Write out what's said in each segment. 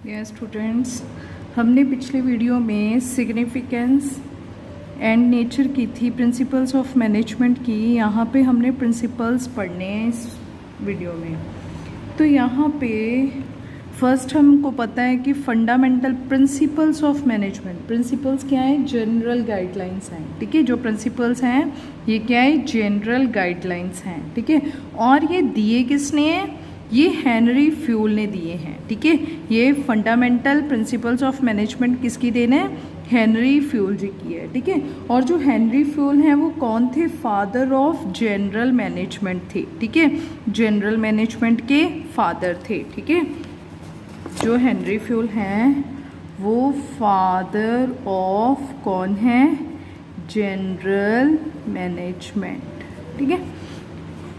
Yes students, हमने पिछले video में सिग्निफिकेंस एंड नेचर की थी, प्रिंसिपल्स ऑफ मैनेजमेंट की। यहाँ पे हमने प्रिंसिपल्स पढ़ने हैं इस वीडियो में। तो यहाँ पे फर्स्ट हमको पता है कि fundamental principles of management, principles क्या है? जनरल गाइडलाइंस हैं, ठीक है। जो प्रिंसिपल्स हैं ये क्या है? जनरल गाइडलाइंस हैं, ठीक है। और ये दिए किसने हैं? ये हेनरी फ्यूल ने दिए हैं, ठीक है। ये फंडामेंटल प्रिंसिपल्स ऑफ मैनेजमेंट किसकी देन है? हेनरी फ्यूल जी की है, ठीक है। और जो हेनरी फ्यूल हैं वो कौन थे? फादर ऑफ जनरल मैनेजमेंट थे, ठीक है। जनरल मैनेजमेंट के फादर थे, ठीक है। जो हेनरी फ्यूल हैं वो फादर ऑफ कौन है? जनरल मैनेजमेंट, ठीक है।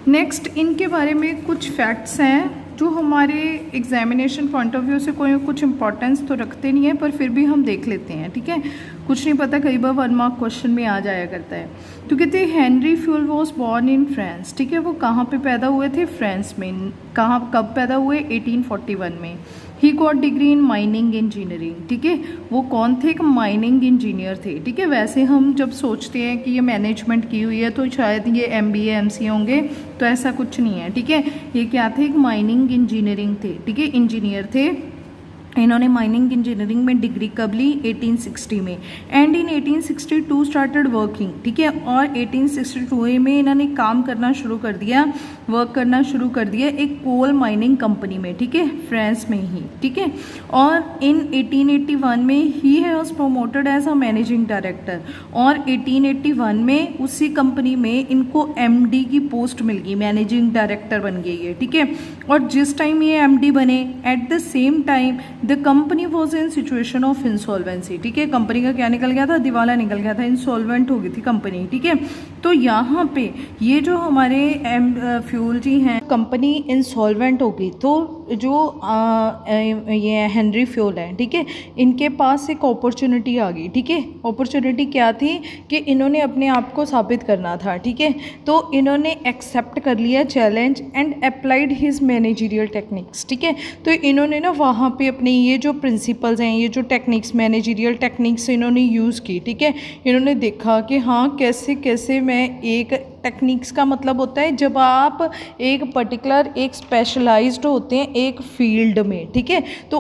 नेक्स्ट इनके बारे में कुछ फैक्ट्स हैं जो हमारे एग्जामिनेशन पॉइंट ऑफ व्यू से कोई कुछ इंपॉर्टेंस तो रखते नहीं है, पर फिर भी हम देख लेते हैं, ठीक है। कुछ नहीं पता, कई बार 1 मार्क क्वेश्चन में आ जाया करता है। तो कहते हैं Henry fuel was born in France, ठीक है। वो कहाँ पे पैदा हुए थे? फ्रांस में। कहाँ कब पैदा हुए? 1841 में। He got degree in mining engineering, ठीक है। वो कौन थे? एक माइनिंग इंजीनियर थे, ठीक है। वैसे हम जब सोचते हैं कि ये मैनेजमेंट की हुई है तो शायद ये MBA MCA होंगे, तो ऐसा कुछ नहीं है, ठीक है। ये क्या थे? एक माइनिंग इंजीनियरिंग थे, ठीक है, इंजीनियर थे। इन्होंने माइनिंग इंजीनियरिंग में डिग्री कब ली? 1860 में। एंड इन 1862 स्टार्टेड वर्किंग, ठीक है। और 1862 में इन्होंने काम करना शुरू कर दिया, वर्क करना शुरू कर दिया एक कोल माइनिंग कंपनी में, ठीक है, फ्रांस में ही, ठीक है। और इन 1881 में ही has promoted as a managing director. और 1881 में उसी कंपनी में इनको MD की पोस्ट मिल गई, मैनेजिंग डायरेक्टर बन गई है, ठीक है। और जिस टाइम ये MD बने, at the same time the company was in situation of insolvency, ठीक है। कंपनी का क्या निकल गया था? दिवाला निकल गया था, इंसॉल्वेंट हो गई थी कंपनी, ठीक है। तो यहाँ पे ये जो हमारे फ्यूल जी हैं, कंपनी इंसॉल्वेंट हो गई, तो जो ये हेनरी फ्यूल है, ठीक है, इनके पास एक अपॉर्चुनिटी आ गई, ठीक है। अपॉर्चुनिटी क्या थी? कि इन्होंने अपने आप को साबित करना था, ठीक है। तो इन्होंने एक्सेप्ट कर लिया challenge and applied his managerial techniques, ठीक है। तो इन्होंने ना वहाँ पे अपने ये जो प्रिंसिपल्स हैं, ये जो टेक्निक्स, मैनेजरियल टेक्निक्स इन्होंने यूज़ की, ठीक है। इन्होंने देखा कि हाँ कैसे कैसे मैं एक टेक्निक्स का मतलब होता है जब आप एक पर्टिकुलर एक स्पेशलाइज्ड होते हैं एक फील्ड में, ठीक है। तो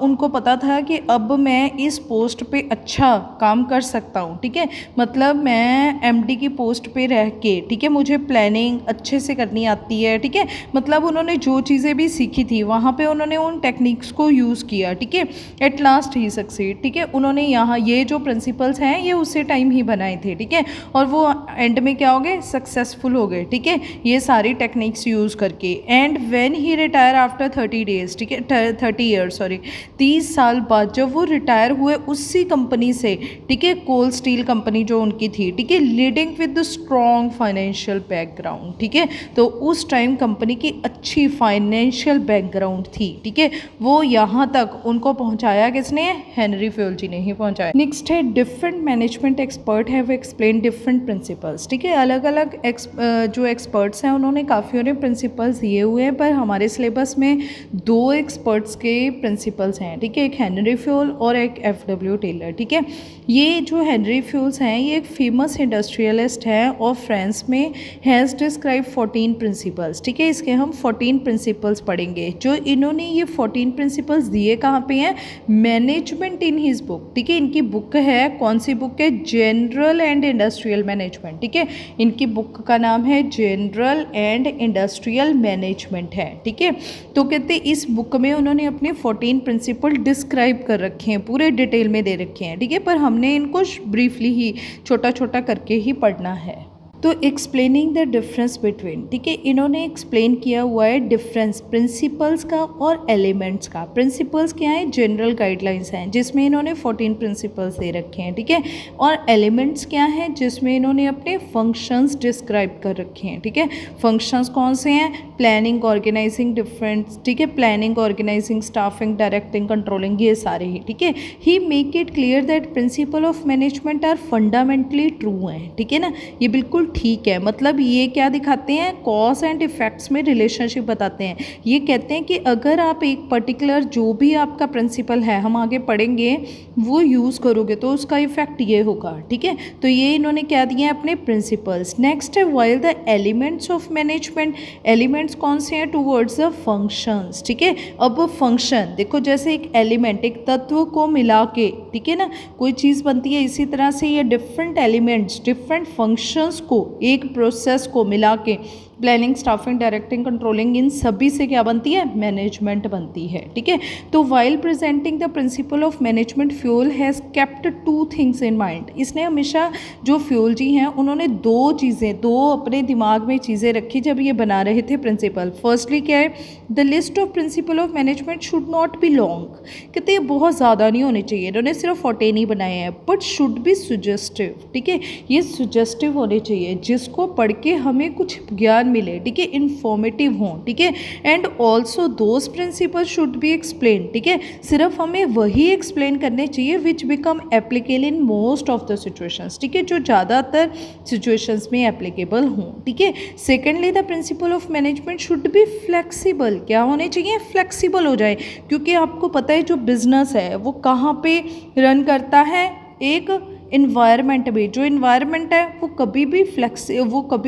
उनको पता था कि अब मैं इस पोस्ट पे अच्छा काम कर सकता हूँ, ठीक है। मतलब मैं MD की पोस्ट पे रह के, ठीक है, मुझे प्लानिंग अच्छे से करनी आती है, ठीक है। मतलब उन्होंने जो चीज़ें भी सीखी थी वहाँ पे उन्होंने उन टेक्निक्स को यूज़ किया, ठीक है। एट लास्ट ही सक्सीड, ठीक है। उन्होंने यहाँ ये जो प्रिंसिपल्स हैं ये उसी टाइम ही बनाए थे, ठीक है। और वो एंड में क्या हो गए? सक्सेसफुल हो गए, ठीक है, ये सारी टेक्निक्स यूज़ करके। And when he retire after 30 days, ठीक है, 30 ईयर्स, सॉरी 30 साल बाद जब वो रिटायर हुए उसी कंपनी से, ठीक है, कोल स्टील कंपनी जो उनकी थी, ठीक है, leading with the strong financial background, ठीक है। तो उस टाइम कंपनी की अच्छी फाइनेंशियल बैकग्राउंड थी, ठीक है। वो यहाँ तक उनको पहुँचाया किसने? हेनरी फ्यूल जी ने ही पहुँचाया। नेक्स्ट है different management expert have explain different principles, ठीक है। अलग अलग जो एक्सपर्ट्स हैं उन्होंने काफ़ी सारे प्रिंसिपल्स दिए हुए हैं, पर हमारे सिलेबस में 2 एक्सपर्ट्स के प्रिंसिपल्स हैं, ठीक है। एक हेनरी फ्यूल और एक FW टेलर, ठीक है। ये जो हेनरी फ्यूल्स हैं ये एक फेमस इंडस्ट्रियलिस्ट है और फ्रांस में हैज़ डिस्क्राइब 14 प्रिंसिपल्स, ठीक है। इसके हम 14 प्रिंसिपल्स पढ़ेंगे। जो इन्होंने ये 14 प्रिंसिपल्स दिए कहाँ पे हैं? मैनेजमेंट इन हिज बुक, ठीक है। इनकी बुक है, कौन सी बुक है? जनरल एंड इंडस्ट्रियल मैनेजमेंट, ठीक है। इनकी बुक का नाम है जनरल एंड इंडस्ट्रियल मैनेजमेंट है, ठीक है। तो कहते इस बुक में उन्होंने अपने 14 प्रिंसिपल डिस्क्राइब कर रखे हैं, पूरे डिटेल में दे रखे हैं, ठीक है। पर हमने इनको ब्रीफली ही छोटा छोटा करके ही पढ़ना है। तो एक्सप्लेनिंग द डिफरेंस बिटवीन, ठीक है, इन्होंने एक्सप्लेन किया हुआ है डिफरेंस प्रिंसिपल्स का और एलिमेंट्स का। प्रिंसिपल्स क्या है? जनरल गाइडलाइंस हैं जिसमें इन्होंने 14 प्रिंसिपल्स दे रखे हैं, ठीक है। और एलिमेंट्स क्या है? जिसमें इन्होंने अपने फंक्शंस डिस्क्राइब कर रखे हैं, ठीक है। फंक्शंस कौन से हैं? प्लानिंग, ऑर्गेनाइजिंग, डिफरेंस, ठीक है, planning, organising, staffing, directing, controlling, ये सारे ही, ठीक है। He make it clear that principle of management are fundamentally true हैं, ठीक है ना, ये बिल्कुल ठीक है। मतलब ये क्या दिखाते हैं, कॉज एंड इफ़ेक्ट्स में रिलेशनशिप बताते हैं। ये कहते हैं कि अगर आप एक पर्टिकुलर जो भी आपका प्रिंसिपल है, हम आगे पढ़ेंगे, वो यूज़ करोगे तो उसका इफ़ेक्ट ये होगा, ठीक है। तो ये इन्होंने क्या दिए हैं, अपने प्रिंसिपल्स। नेक्स्ट है while the elements of management, elements कौन से हैं, टूवर्ड्स द फंक्शंस, ठीक है। अब फंक्शन देखो, जैसे एक एलिमेंट, एक तत्व को मिला के, ठीक है ना, कोई चीज़ बनती है, इसी तरह से ये डिफरेंट एलिमेंट्स, डिफरेंट फंक्शंस को, एक प्रोसेस को मिला के प्लानिंग, स्टाफिंग, डायरेक्टिंग, कंट्रोलिंग, इन सभी से क्या बनती है, मैनेजमेंट बनती है, ठीक है। तो while presenting the principal of management, fuel has kept two things in mind. इसने हमेशा, जो फ्यूल जी हैं, उन्होंने दो चीज़ें, दो अपने दिमाग में चीज़ें रखी जब ये बना रहे थे प्रिंसिपल। फर्स्टली क्या है, the list of principal of management should not be long, कहते हैं बहुत ज़्यादा नहीं होने चाहिए, इन्होंने सिर्फ 14 ही बनाए हैं, बट शुड बी सुजेस्टिव, ठीक है। ये सुजेस्टिव होने चाहिए, जिसको पढ़ के हमें कुछ ज्ञान मिले, ठीक है, इन्फॉर्मेटिव हों, ठीक है। And also those principle should be explain, ठीक है, सिर्फ हमें वही एक्सप्लेन करने चाहिए which become applicable in most of the situations, ठीक है, जो ज़्यादातर सिचुएशंस में एप्लीकेबल हों, ठीक है। Secondly the principal of management should be flexible, क्या होने चाहिए, फ्लेक्सिबल हो जाए, क्योंकि आपको पता है जो बिजनेस है वो कहाँ पे रन करता है, एक इन्वायरमेंट में। जो इन्वायरमेंट है वो कभी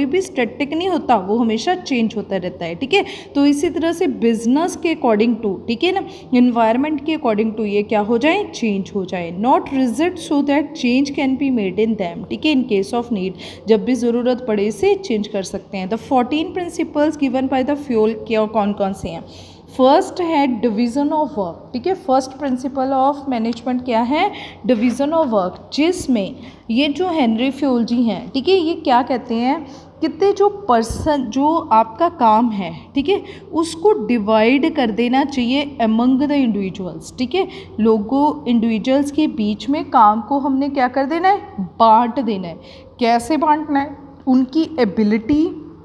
भी स्टैटिक नहीं होता, वो हमेशा चेंज होता रहता है, ठीक है। तो इसी तरह से बिजनेस के अकॉर्डिंग टू, ठीक है ना, इन्वायरमेंट के अकॉर्डिंग टू ये क्या हो जाए, चेंज हो जाए। Not rigid so that change can be made in them, ठीक है, इन केस ऑफ नीड, जब भी ज़रूरत पड़े इसे चेंज कर सकते हैं। The 14 principles given by the fuel क्या कौन कौन से हैं। फर्स्ट है डिवीज़न ऑफ वर्क, ठीक है। फर्स्ट प्रिंसिपल ऑफ मैनेजमेंट क्या है, डिवीज़न ऑफ वर्क, जिसमें ये जो हेनरी फ्यूल जी हैं, ठीक है, ये क्या कहते हैं, कितने जो पर्सन, जो आपका काम है, ठीक है, उसको डिवाइड कर देना चाहिए अमंग द इंडिविजुअल्स, ठीक है। लोगों, इंडिविजुअल्स के बीच में काम को हमने क्या कर देना है, बांट देना है। कैसे बांटना है, उनकी एबिलिटी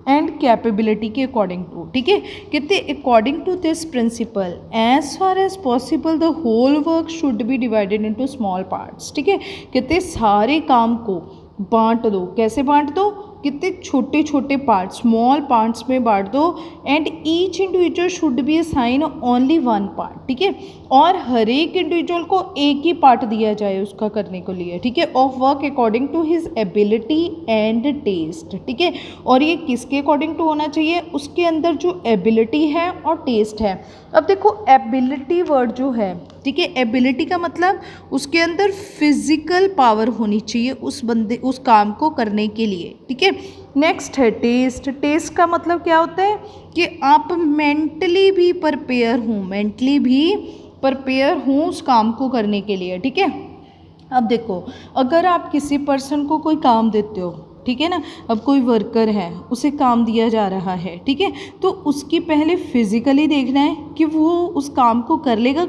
एंड कैपेबिलिटी के अकॉर्डिंग टू, ठीक है। कहते according to this principle as far as possible the whole work should be divided into small parts, ठीक है। कहते सारे काम को बांट दो, कैसे बांट दो, कितने छोटे छोटे पार्ट, स्मॉल पार्ट्स में बांट दो, and each individual should be assign only one part, ठीक है। और हर एक इंडिविजुअल को एक ही पार्ट दिया जाए उसका करने के लिए, ठीक है, of work according to his ability and taste, ठीक है। और ये किसके अकॉर्डिंग टू होना चाहिए, उसके अंदर जो एबिलिटी है और टेस्ट है। अब देखो एबिलिटी वर्ड जो है, ठीक है, एबिलिटी का मतलब उसके अंदर फिजिकल पावर होनी चाहिए उस बंदे, उस काम को करने के लिए, ठीक है। नेक्स्ट है टेस्ट। टेस्ट का मतलब क्या होता है कि आप मेंटली भी प्रिपेयर हूँ उस काम को करने के लिए, ठीक है। अब देखो, अगर आप किसी पर्सन को कोई काम देते हो, ठीक है ना, अब कोई वर्कर है, उसे काम दिया जा रहा है, ठीक है, तो उसकी पहले फिजिकली देखना है कि वो उस काम को कर लेगा।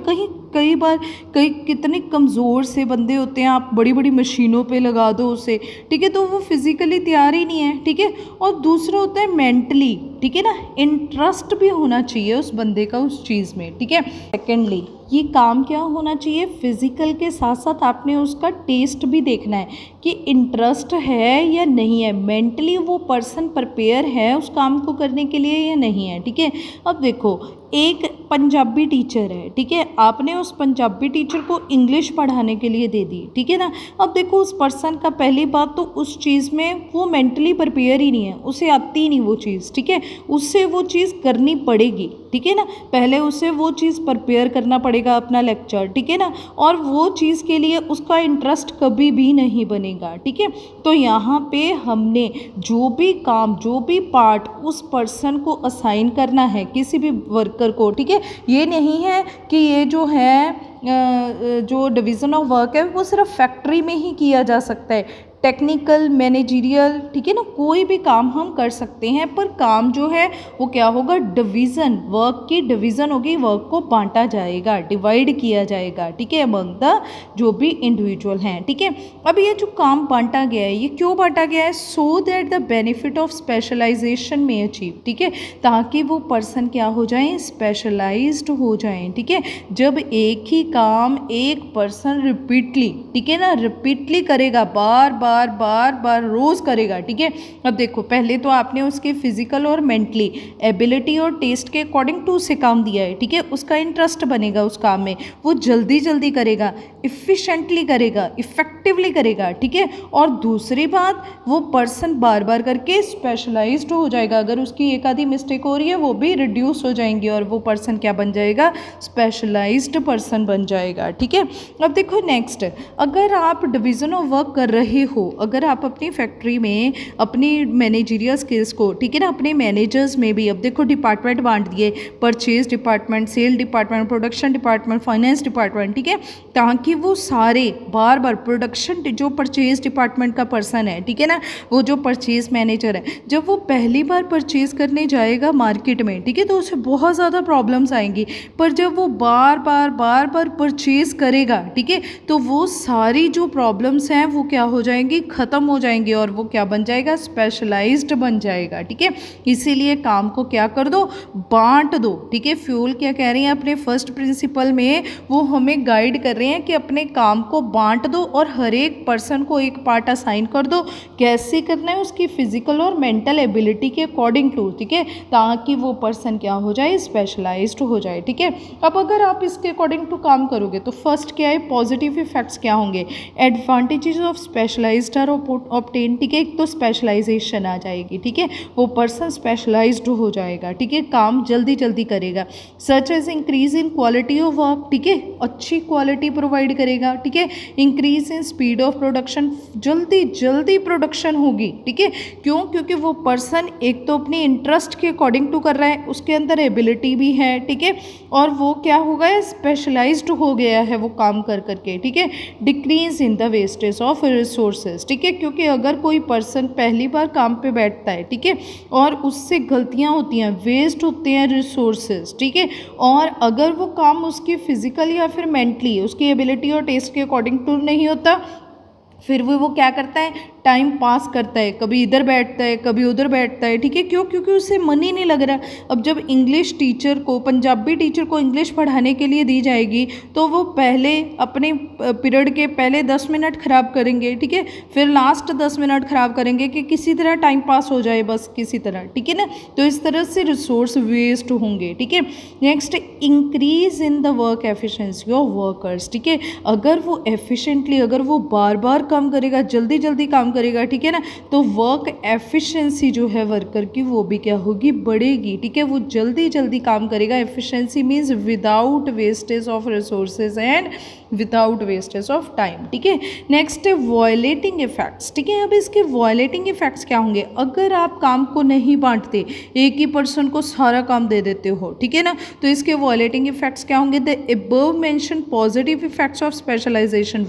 कई बार कितने कमज़ोर से बंदे होते हैं, आप बड़ी बड़ी मशीनों पे लगा दो उसे, ठीक है, तो वो फिज़िकली तैयार ही नहीं है, ठीक है। और दूसरा होता है मेंटली, ठीक है ना, इंटरेस्ट भी होना चाहिए उस बंदे का उस चीज़ में, ठीक है। सेकेंडली ये काम क्या होना चाहिए, फिज़िकल के साथ साथ आपने उसका टेस्ट भी देखना है कि इंटरेस्ट है या नहीं है, मेंटली वो पर्सन प्रिपेयर है उस काम को करने के लिए या नहीं है, ठीक है। अब देखो, एक पंजाबी टीचर है, ठीक है, आपने उस पंजाबी टीचर को इंग्लिश पढ़ाने के लिए दे दी, ठीक है ना। अब देखो उस पर्सन का पहली बात तो उस चीज़ में वो मेंटली प्रिपेयर ही नहीं है, उसे आती ही नहीं वो चीज़, ठीक है, उससे वो चीज़ करनी पड़ेगी, ठीक है ना, पहले उसे वो चीज़ प्रिपेयर करना पड़ेगा अपना लेक्चर, ठीक है ना, और वो चीज़ के लिए उसका इंटरेस्ट कभी भी नहीं बनेगा, ठीक है। तो यहाँ पे हमने जो भी काम, जो भी पार्ट उस पर्सन को असाइन करना है, किसी भी वर्कर को, ठीक है, ये नहीं है कि ये जो है जो डिवीज़न ऑफ वर्क है वो सिर्फ फैक्ट्री में ही किया जा सकता है, टेक्निकल, मैनेजरियल, ठीक है ना, कोई भी काम हम कर सकते हैं, पर काम जो है वो क्या होगा, डिवीज़न, वर्क की डिवीज़न होगी, वर्क को बांटा जाएगा, डिवाइड किया जाएगा, ठीक है, अमंग द जो भी इंडिविजुअल हैं, ठीक है। अब ये जो काम बांटा गया है, ये क्यों बांटा गया है, so that the benefit of specialisation में अचीव, ठीक है, ताकि वो पर्सन क्या हो जाए, स्पेशलाइज्ड हो जाए, ठीक है। जब एक ही काम एक पर्सन रिपीटली, ठीक है ना, रिपीटली करेगा, बार बार बार बार बार रोज़ करेगा, ठीक है। अब देखो पहले तो आपने उसके फिजिकल और मेंटली एबिलिटी और टेस्ट के अकॉर्डिंग टू से काम दिया है, ठीक है। उसका इंटरेस्ट बनेगा उस काम में, वो जल्दी जल्दी करेगा, इफ़िशेंटली करेगा, इफ़ेक्टिवली करेगा, ठीक है। और दूसरी बात, वो पर्सन बार बार करके स्पेशलाइज्ड हो जाएगा। अगर उसकी एक आधी मिस्टेक हो रही है वो भी रिड्यूस हो जाएंगी और वो पर्सन क्या बन जाएगा, स्पेशलाइज्ड पर्सन बन जाएगा, ठीक है। अब देखो नेक्स्ट, अगर आप डिवीज़न ऑफ वर्क कर रहे हो, अगर आप अपनी फैक्ट्री में अपनी मैनेजरियल स्किल्स को, ठीक है ना, अपने मैनेजर्स में भी, अब देखो डिपार्टमेंट बांट दिए, purchase department, sale department, production department, finance department, ठीक है, ताकि वो सारे बार बार प्रोडक्शन जो परचेज डिपार्टमेंट का पर्सन है, ठीक है ना, वो जो परचेज मैनेजर है, जब वो पहली बार परचेज करने जाएगा मार्केट में, ठीक है, तो उसे बहुत ज़्यादा प्रॉब्लम्स आएंगी। पर जब वो बार बार परचेज करेगा, ठीक है, तो वो सारी जो प्रॉब्लम्स हैं वो क्या हो जाएंगी, ख़त्म हो जाएंगी और वो क्या बन जाएगा, स्पेशलाइज्ड बन जाएगा, ठीक है। इसीलिए काम को क्या कर दो, बांट दो, ठीक है। फ्यूल क्या कह रही हैं अपने फर्स्ट प्रिंसिपल में, वो हमें गाइड कर रहे हैं कि अपने काम को बांट दो और हर एक पर्सन को एक पार्ट असाइन कर दो। कैसे करना है, उसकी फिजिकल और मेंटल एबिलिटी के अकॉर्डिंग टू, ठीक है, ताकि वो पर्सन क्या हो जाए, स्पेशलाइज्ड हो जाए, ठीक है। अब अगर आप इसके अकॉर्डिंग टू काम करोगे तो फर्स्ट क्या है, पॉजिटिव इफेक्ट्स क्या होंगे, advantages of specialised are obtain, ठीक है। एक तो स्पेशलाइजेशन आ जाएगी, ठीक है, वो पर्सन स्पेशलाइज्ड हो जाएगा, ठीक है, काम जल्दी जल्दी करेगा। Such as increase in quality of work, ठीक है, अच्छी क्वालिटी प्रोवाइड करेगा, ठीक है। Increase in speed of production, जल्दी जल्दी प्रोडक्शन होगी, ठीक है। क्यों, क्योंकि वो पर्सन एक तो अपनी इंटरेस्ट के अकॉर्डिंग टू कर रहा है, उसके अंदर एबिलिटी भी है, ठीक है, और वो क्या हो गया, स्पेशलाइज्ड हो गया है वो काम कर करके, ठीक है। Decrease in the wastage of resources, ठीक है, क्योंकि अगर कोई पर्सन पहली बार काम पे बैठता है, ठीक है, और उससे गलतियां होती हैं, वेस्ट होते हैं रिसोर्सेज, ठीक है, और अगर वो काम उसकी फिजिकली या फिर मेंटली उसकी एबिलिटी और टेस्ट के अकॉर्डिंग टू नहीं होता, फिर वो क्या करता है, टाइम पास करता है, कभी इधर बैठता है कभी उधर बैठता है, ठीक है। क्यों, क्योंकि उसे मन ही नहीं लग रहा। अब जब इंग्लिश टीचर को, पंजाबी टीचर को इंग्लिश पढ़ाने के लिए दी जाएगी तो वो पहले अपने पीरियड के पहले 10 मिनट ख़राब करेंगे, ठीक है, फिर लास्ट 10 मिनट ख़राब करेंगे कि किसी तरह टाइम पास हो जाए, बस किसी तरह, ठीक है ना। तो इस तरह से रिसोर्स वेस्ट होंगे, ठीक है। Next, increase in the work efficiency of workers, ठीक है, अगर वो एफिशिएंटली, अगर वो बार बार काम करेगा, जल्दी जल्दी काम करेगा, ठीक है ना, तो वर्क एफिशिएंसी जो है वर्कर की वो भी क्या होगी, बढ़ेगी, ठीक है। वो जल्दी जल्दी काम करेगा। Efficiency means without wastage of resources and without wastage of time, ठीक है। नेक्स्ट है वॉयलेटिंग इफेक्ट्स, ठीक है। अब इसके वॉयलेटिंग इफेक्ट्स क्या होंगे, अगर आप काम को नहीं बांटते, एक ही पर्सन को सारा काम दे देते हो, ठीक है ना, तो इसके वॉयलेटिंग इफेक्ट्स क्या होंगे, the above mention positive effects of specialisation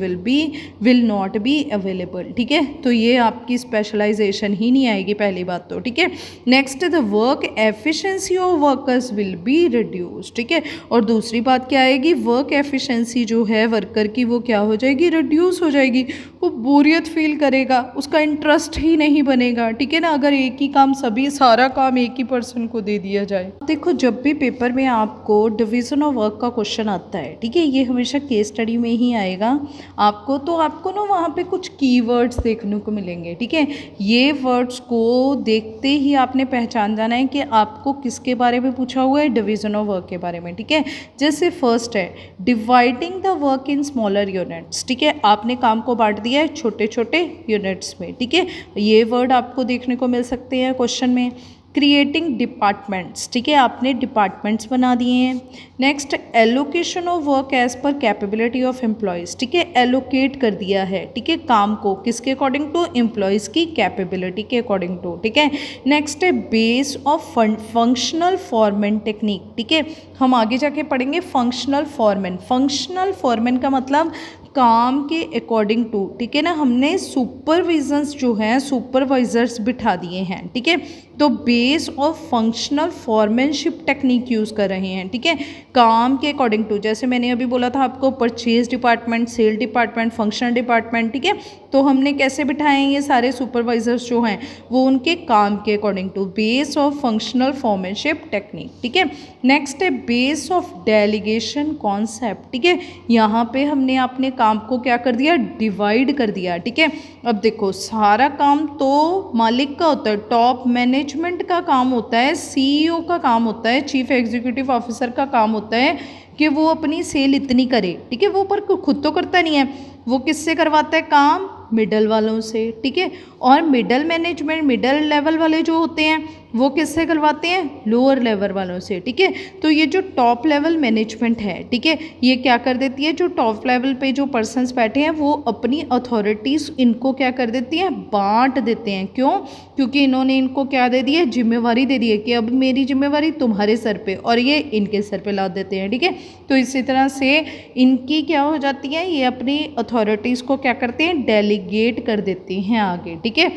will not be available, ठीक है। तो ये आपकी स्पेशलाइजेशन ही नहीं आएगी, पहली बात तो, ठीक है। Next, the work efficiency of workers will be reduce, ठीक है। और दूसरी बात क्या आएगी, वर्क एफिशिएंसी जो है वर्कर की वो क्या हो जाएगी, रिड्यूस हो जाएगी। वो बोरियत फील करेगा, उसका इंटरेस्ट ही नहीं बनेगा, ठीक है ना, अगर एक ही काम, सारा काम एक ही पर्सन को दे दिया जाए। देखो जब भी पेपर में आपको डिवीजन ऑफ वर्क का क्वेश्चन आता है, ठीक है, ये हमेशा केस स्टडी में ही आएगा आपको, तो आपको ना वहाँ पे कुछ कीवर्ड्स देखने को मिलेंगे, ठीक है। ये वर्ड्स को देखते ही आपने पहचान जाना है कि आपको किसके बारे में पूछा हुआ है, डिवीजन ऑफ वर्क के बारे में, ठीक है। जैसे फर्स्ट है dividing the work in smaller units, ठीक है, आपने काम को बांट दिया है छोटे छोटे यूनिट्स में, ठीक है। ये वर्ड आपको देखने को मिल सकते हैं क्वेश्चन में। क्रिएटिंग डिपार्टमेंट्स, ठीक है, आपने डिपार्टमेंट्स बना दिए हैं। Next, allocation of work as per capability of employees, ठीक है, एलोकेट कर दिया है, ठीक है, काम को किसके अकॉर्डिंग टू, एम्प्लॉयज़ की कैपेबिलिटी के अकॉर्डिंग टू, ठीक है। नेक्स्ट है बेस ऑफ फंक्शनल फॉर्मेन टेक्निक, ठीक है, हम आगे जाके पढ़ेंगे फंक्शनल फॉर्मेन। फंक्शनल फॉर्मेन का मतलब काम के अकॉर्डिंग टू, ठीक है ना, हमने सुपरविजन्स जो हैं, सुपरवाइजर्स बिठा दिए हैं, ठीक है। तो base of functional foremanship technique use कर रहे हैं, ठीक है, काम के अकॉर्डिंग टू। जैसे मैंने अभी बोला था आपको, purchase department, sale department, functional department, ठीक है, तो हमने कैसे बिठाए हैं ये सारे सुपरवाइजर्स जो हैं, वो उनके काम के according to. Base of functional foremanship technique, ठीक है। नेक्स्ट है बेस ऑफ डेलीगेशन कॉन्सेप्ट, ठीक है, यहाँ पे हमने अपने काम को क्या कर दिया, डिवाइड कर दिया। ठीक है, अब देखो सारा काम तो मालिक का होता है, टॉप मैनेजमेंट का काम होता है, सीईओ का काम होता है, चीफ एग्जीक्यूटिव ऑफिसर का काम होता है कि वो अपनी सेल इतनी करे। ठीक है, वो पर खुद तो करता नहीं है, वो किससे करवाता है काम, मिडल वालों से। ठीक है, और मिडल मैनेजमेंट, मिडल लेवल वाले जो होते हैं वो किससे करवाते हैं, लोअर लेवल वालों से। ठीक है, तो ये जो टॉप लेवल मैनेजमेंट है, ठीक है, ये क्या कर देती है, जो टॉप लेवल पे जो पर्सन्स बैठे हैं वो अपनी अथॉरिटीज़ इनको क्या कर देती हैं, बांट देते हैं। क्यों, क्योंकि इन्होंने इनको क्या दे दी है, जिम्मेवारी दे दी है कि अब मेरी जिम्मेवारी तुम्हारे सर पे और ये इनके सर पे ला देते हैं। ठीक है, तो इसी तरह से इनकी क्या हो जाती है, ये अपनी अथॉरिटीज़ को क्या करते हैं, डेलीगेट कर देती हैं आगे। ठीक है,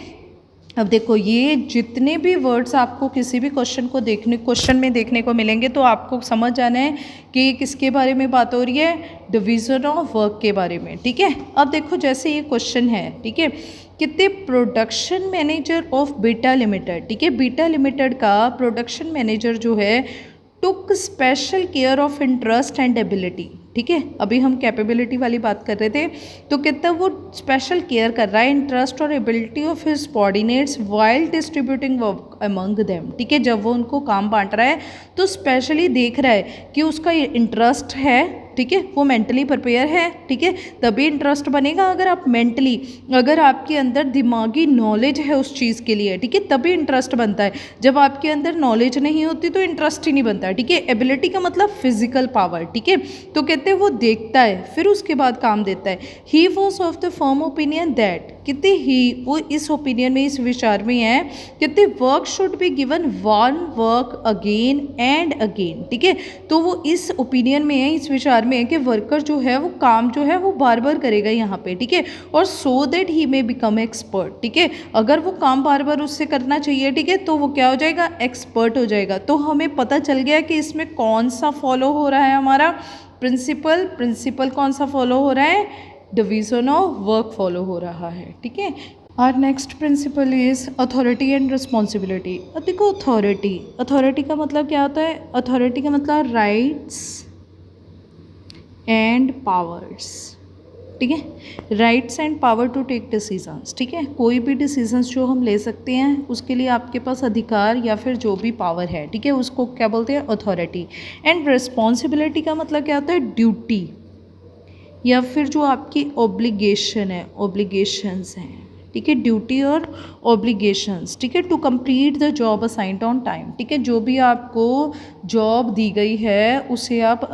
अब देखो ये जितने भी वर्ड्स आपको किसी भी क्वेश्चन में देखने को मिलेंगे तो आपको समझ जाना है कि किसके बारे में बात हो रही है, डिवीज़न ऑफ वर्क के बारे में। ठीक है, अब देखो जैसे ये क्वेश्चन है, ठीक है, कितने production manager of Beta limited, ठीक है, बीटा लिमिटेड का प्रोडक्शन मैनेजर जो है took special care of interest and ability. ठीक है, अभी हम कैपेबिलिटी वाली बात कर रहे थे, तो कितना वो स्पेशल केयर कर रहा है इंटरेस्ट और ability of his subordinates while distributing work among them. ठीक है, जब वो उनको काम बांट रहा है तो स्पेशली देख रहा है कि उसका इंटरेस्ट है, ठीक है, वो मेंटली प्रिपेयर है। ठीक है, तभी इंटरेस्ट बनेगा, अगर आप मेंटली, अगर आपके अंदर दिमागी नॉलेज है उस चीज़ के लिए, ठीक है, तभी इंटरेस्ट बनता है। जब आपके अंदर नॉलेज नहीं होती तो इंटरेस्ट ही नहीं बनता। ठीक है, एबिलिटी का मतलब फिजिकल पावर। ठीक है, तो कहते हैं वो देखता है फिर उसके बाद काम देता है। He was of the firm opinion that, कितने ही वो इस ओपिनियन में, इस विचार में है, कितने work should be given one work again and again. ठीक है, तो वो इस ओपिनियन में है, इस विचार में है कि वर्कर जो है वो काम जो है वो बार बार करेगा यहाँ पे। ठीक है, और so that he may become expert. ठीक है, अगर वो काम बार बार उससे करना चाहिए, ठीक है, तो वो क्या हो जाएगा, एक्सपर्ट हो जाएगा। तो हमें पता चल गया कि इसमें कौन सा फॉलो हो रहा है, हमारा प्रिंसिपल कौन सा फॉलो हो रहा है, डिवीजन ऑफ वर्क फॉलो हो रहा है। ठीक है, और next principle is authority and responsibility. अब देखो अथॉरिटी का मतलब क्या होता है, अथॉरिटी का मतलब राइट्स एंड पावर्स। ठीक है, rights and power to take decisions. ठीक है, कोई भी डिसीजंस जो हम ले सकते हैं उसके लिए आपके पास अधिकार या फिर जो भी पावर है, ठीक है, उसको क्या बोलते हैं, अथॉरिटी। एंड रिस्पॉन्सिबिलिटी का मतलब क्या होता है, ड्यूटी या फिर जो आपकी ऑब्लिगेशन है, ऑब्लिगेशंस हैं। ठीक है, ड्यूटी और ऑब्लिगेशंस। ठीक है, to complete the job assigned on time. ठीक है, जो भी आपको जॉब दी गई है उसे आप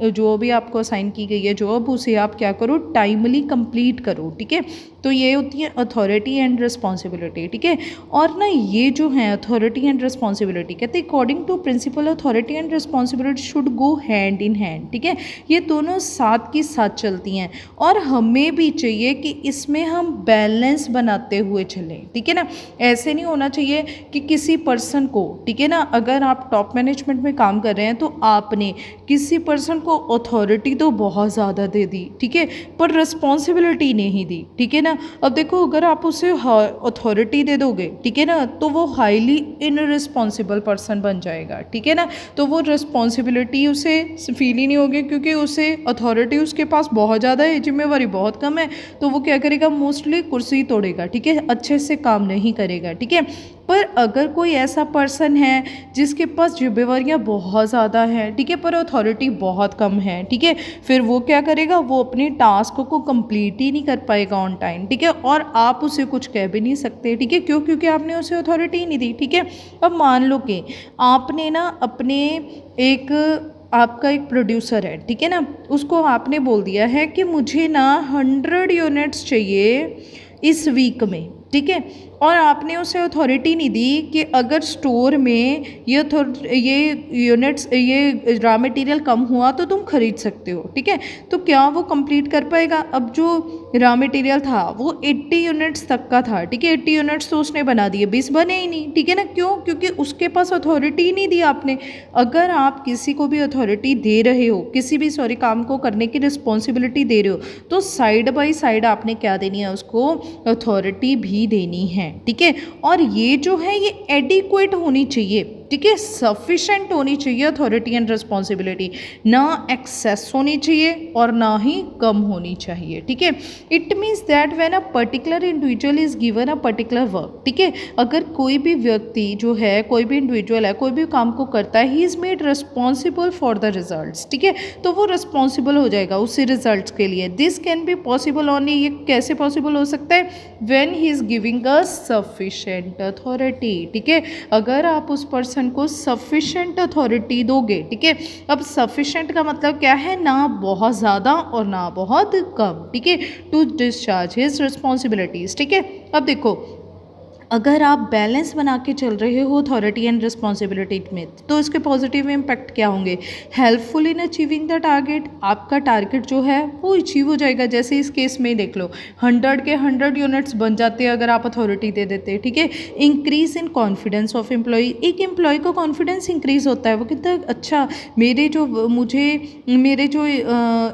जो भी आपको असाइन की गई है जॉब, उसे आप क्या करो, टाइमली कंप्लीट करो। ठीक है, तो ये होती है अथॉरिटी एंड रिस्पॉन्सिबिलिटी। ठीक है, और ना ये जो है अथॉरिटी एंड रिस्पॉन्सिबिलिटी, कहते हैं according to principle authority and responsibility should go hand in hand. ठीक है, ये दोनों साथ की साथ चलती हैं और हमें भी चाहिए कि इसमें हम बैलेंस बनाते हुए चलें। ठीक है ना, ऐसे नहीं होना चाहिए कि किसी पर्सन को, ठीक है ना, अगर आप टॉप मैनेजमेंट में काम कर रहे हैं तो आपने किसी पर्सन को अथॉरिटी तो बहुत ज़्यादा दे दी, ठीक है, पर रिस्पॉन्सिबिलिटी नहीं दी। ठीक है ना, अब देखो अगर आप उसे अथॉरिटी दे दोगे, ठीक है ना, तो वो हाईली इनरिस्पॉन्सिबल पर्सन बन जाएगा। ठीक है ना, तो वो रिस्पॉन्सिबिलिटी उसे फील ही नहीं होगी क्योंकि उसे अथॉरिटी उसके पास बहुत ज़्यादा है, जिम्मेवारी बहुत कम है, तो वो क्या करेगा, मोस्टली कुर्सी तोड़ेगा। ठीक है, अच्छे से काम नहीं करेगा। ठीक है, पर अगर कोई ऐसा पर्सन है जिसके पास जिम्मेवारियाँ बहुत ज़्यादा हैं, ठीक है, पर अथॉरिटी बहुत कम है, ठीक है, फिर वो क्या करेगा, वो अपने टास्क को कंप्लीट ही नहीं कर पाएगा ऑन टाइम। ठीक है, और आप उसे कुछ कह भी नहीं सकते। ठीक है, क्यों, क्योंकि आपने उसे अथॉरिटी ही नहीं दी। ठीक है, अब मान लो कि आपने ना अपने आपका एक प्रोड्यूसर है, ठीक है ना, उसको आपने बोल दिया है कि मुझे ना 100 यूनिट्स चाहिए इस वीक में। ठीक है, और आपने उसे अथॉरिटी नहीं दी कि अगर स्टोर में ये यूनिट्स, ये रॉ मटेरियल कम हुआ तो तुम खरीद सकते हो। ठीक है, तो क्या वो कंप्लीट कर पाएगा। अब जो रॉ मटेरियल था वो 80 यूनिट्स तक का था। ठीक है, 80 यूनिट्स तो उसने बना दिए, 20 बने ही नहीं। ठीक है ना, क्यों, क्योंकि उसके पास अथॉरिटी ही नहीं दी आपने। अगर आप किसी को भी अथॉरिटी दे रहे हो, किसी भी काम को करने की रिस्पॉन्सिबिलिटी दे रहे हो, तो साइड बाई साइड आपने क्या देनी है, उसको अथॉरिटी भी देनी है। ठीक है, और ये जो है ये एडिक्वेट होनी चाहिए। ठीक है, सफिशेंट होनी चाहिए अथॉरिटी एंड रिस्पॉन्सिबिलिटी, ना एक्सेस होनी चाहिए और ना ही कम होनी चाहिए, ठीक है। It means that when a particular individual is given a particular work, ठीक है, अगर कोई भी व्यक्ति जो है, कोई भी इंडिविजुअल है, कोई भी काम को करता है, he is made responsible for the results, ठीक है, तो वो रिस्पॉन्सिबल हो जाएगा उसी रिजल्ट्स के लिए। This can be possible only, ये कैसे पॉसिबल हो सकता है, when he is giving a sufficient authority, ठीक है, अगर आप उस पर्सन को सफिशेंट अथॉरिटी दोगे, ठीक है। अब सफिशेंट का मतलब क्या है, ना बहुत ज़्यादा और ना बहुत कम, ठीक है, टू डिस्चार्ज हिज रिस्पॉन्सिबिलिटीज़, ठीक है। अब देखो, अगर आप बैलेंस बना के चल रहे हो अथॉरिटी एंड रिस्पॉन्सिबिलिटी में, तो इसके पॉजिटिव इम्पैक्ट क्या होंगे, helpful in achieving the target, आपका टारगेट जो है वो अचीव हो जाएगा। जैसे इस केस में देख लो, 100 के 100 यूनिट्स बन जाते हैं अगर आप अथॉरिटी दे देते हैं, ठीक है। Increase in confidence of employee, एक एम्प्लॉय का कॉन्फिडेंस इंक्रीज होता है, वो कहता है अच्छा मेरे जो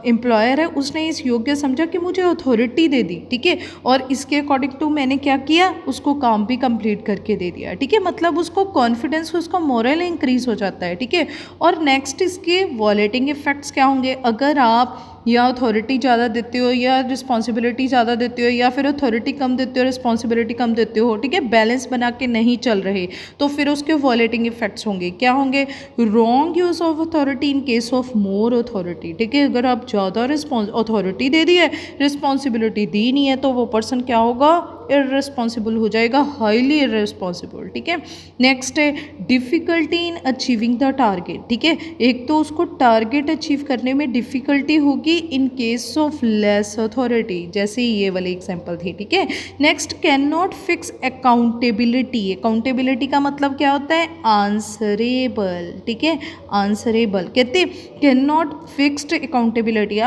एम्प्लॉयर है उसने इस योग्य समझा कि मुझे अथॉरिटी दे दी, ठीक है, और इसके अकॉर्डिंग टू मैंने क्या किया, उसको काम भी कंप्लीट करके दे दिया, ठीक है, मतलब उसको कॉन्फिडेंस, उसका मोरल इंक्रीज हो जाता है, ठीक है। और नेक्स्ट इसके वॉलेटिंग इफेक्ट्स क्या होंगे, अगर आप या अथॉरिटी ज़्यादा देते हो या रिस्पॉन्सिबिलिटी ज़्यादा देते हो या फिर अथॉरिटी कम देते हो रिस्पॉन्सिबिलिटी कम देते हो, ठीक है, बैलेंस बना के नहीं चल रहे, तो फिर उसके वॉलेटिंग इफेक्ट्स होंगे, क्या होंगे, wrong use of authority in case of more authority, ठीक है, अगर आप ज़्यादा अथॉरिटी दे दी है, रिस्पॉन्सिबिलिटी दी नहीं है, तो वो पर्सन क्या होगा, इररिस्पॉन्सिबल हो जाएगा, हाईली इररिस्पॉन्सिबल, ठीक है। नेक्स्ट है difficulty in achieving the target, ठीक है, एक तो उसको टारगेट अचीव करने में डिफ़िकल्टी होगी इन केस ऑफ लेस अथॉरिटी, जैसे ये वाली एग्जांपल थी, ठीक है। Next, can not fix accountability, accountability का मतलब क्या होता है, आंसरेबल, ठीक है, आंसरेबल, कहते कैन नॉट फिक्स्ड अकाउंटेबिलिटी,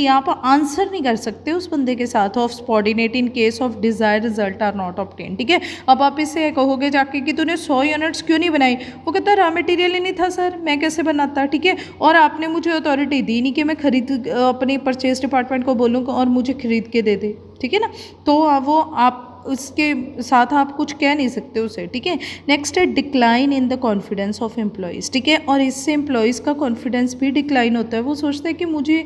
आप आंसर नहीं कर सकते उस बंदे के साथ of subordinate in case of desire result are not obtain, ठीक है। अब आप इससे कहोगे जाके कि तूने 100 यूनिट्स क्यों नहीं बनाई, वो कहता है रॉ मटेरियल ही नहीं था सर, मैं कैसे बनाता, ठीक है, और आपने मुझे अथॉरिटी दी नहीं कि मैं अपनी परचेज डिपार्टमेंट को बोलूँ और मुझे खरीद के दे दे, ठीक है ना, तो वो आप उसके साथ आप कुछ कह नहीं सकते उसे, ठीक है। नेक्स्ट है decline in the confidence of employees, ठीक है, और इससे एम्प्लॉयज़ का कॉन्फिडेंस भी डिक्लाइन होता है, वो सोचते हैं कि मुझे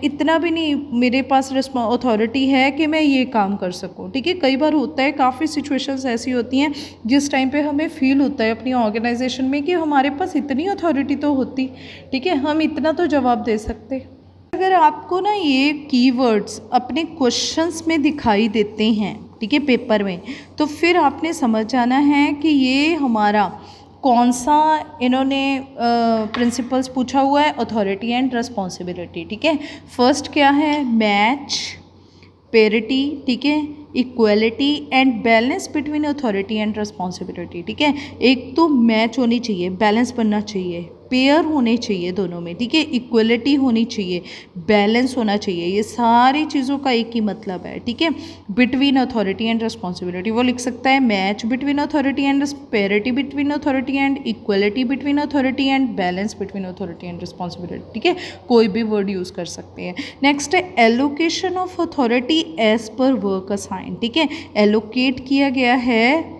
इतना भी नहीं मेरे पास अथॉरिटी है कि मैं ये काम कर सकूं, ठीक है। कई बार होता है, काफ़ी सिचुएशंस ऐसी होती हैं जिस टाइम पे हमें फील होता है अपनी ऑर्गेनाइजेशन में कि हमारे पास इतनी अथॉरिटी तो होती, ठीक है, हम इतना तो जवाब दे सकते। अगर आपको ना ये कीवर्ड्स अपने क्वेश्चंस में दिखाई देते हैं, ठीक है, पेपर में, तो फिर आपने समझ जाना है कि ये हमारा कौन सा इन्होंने प्रिंसिपल्स पूछा हुआ है, अथॉरिटी एंड रिस्पॉन्सिबिलिटी, ठीक है। फर्स्ट क्या है, मैच, पेरिटी, ठीक है, equality and balance between authority and responsibility, ठीक है। एक तो मैच होनी चाहिए, बैलेंस बनना चाहिए, पेयर होने चाहिए दोनों में, ठीक है, इक्वलिटी होनी चाहिए, बैलेंस होना चाहिए, ये सारी चीज़ों का एक ही मतलब है, ठीक है। बिटवीन अथॉरिटी एंड रिस्पॉन्सिबिलिटी, वो लिख सकता है match between authority and parity between authority and equality between authority and balance between authority and responsibility, ठीक है, कोई भी वर्ड यूज़ कर सकते हैं। नेक्स्ट है allocation of authority as per work assign, ठीक है, एलोकेट किया गया है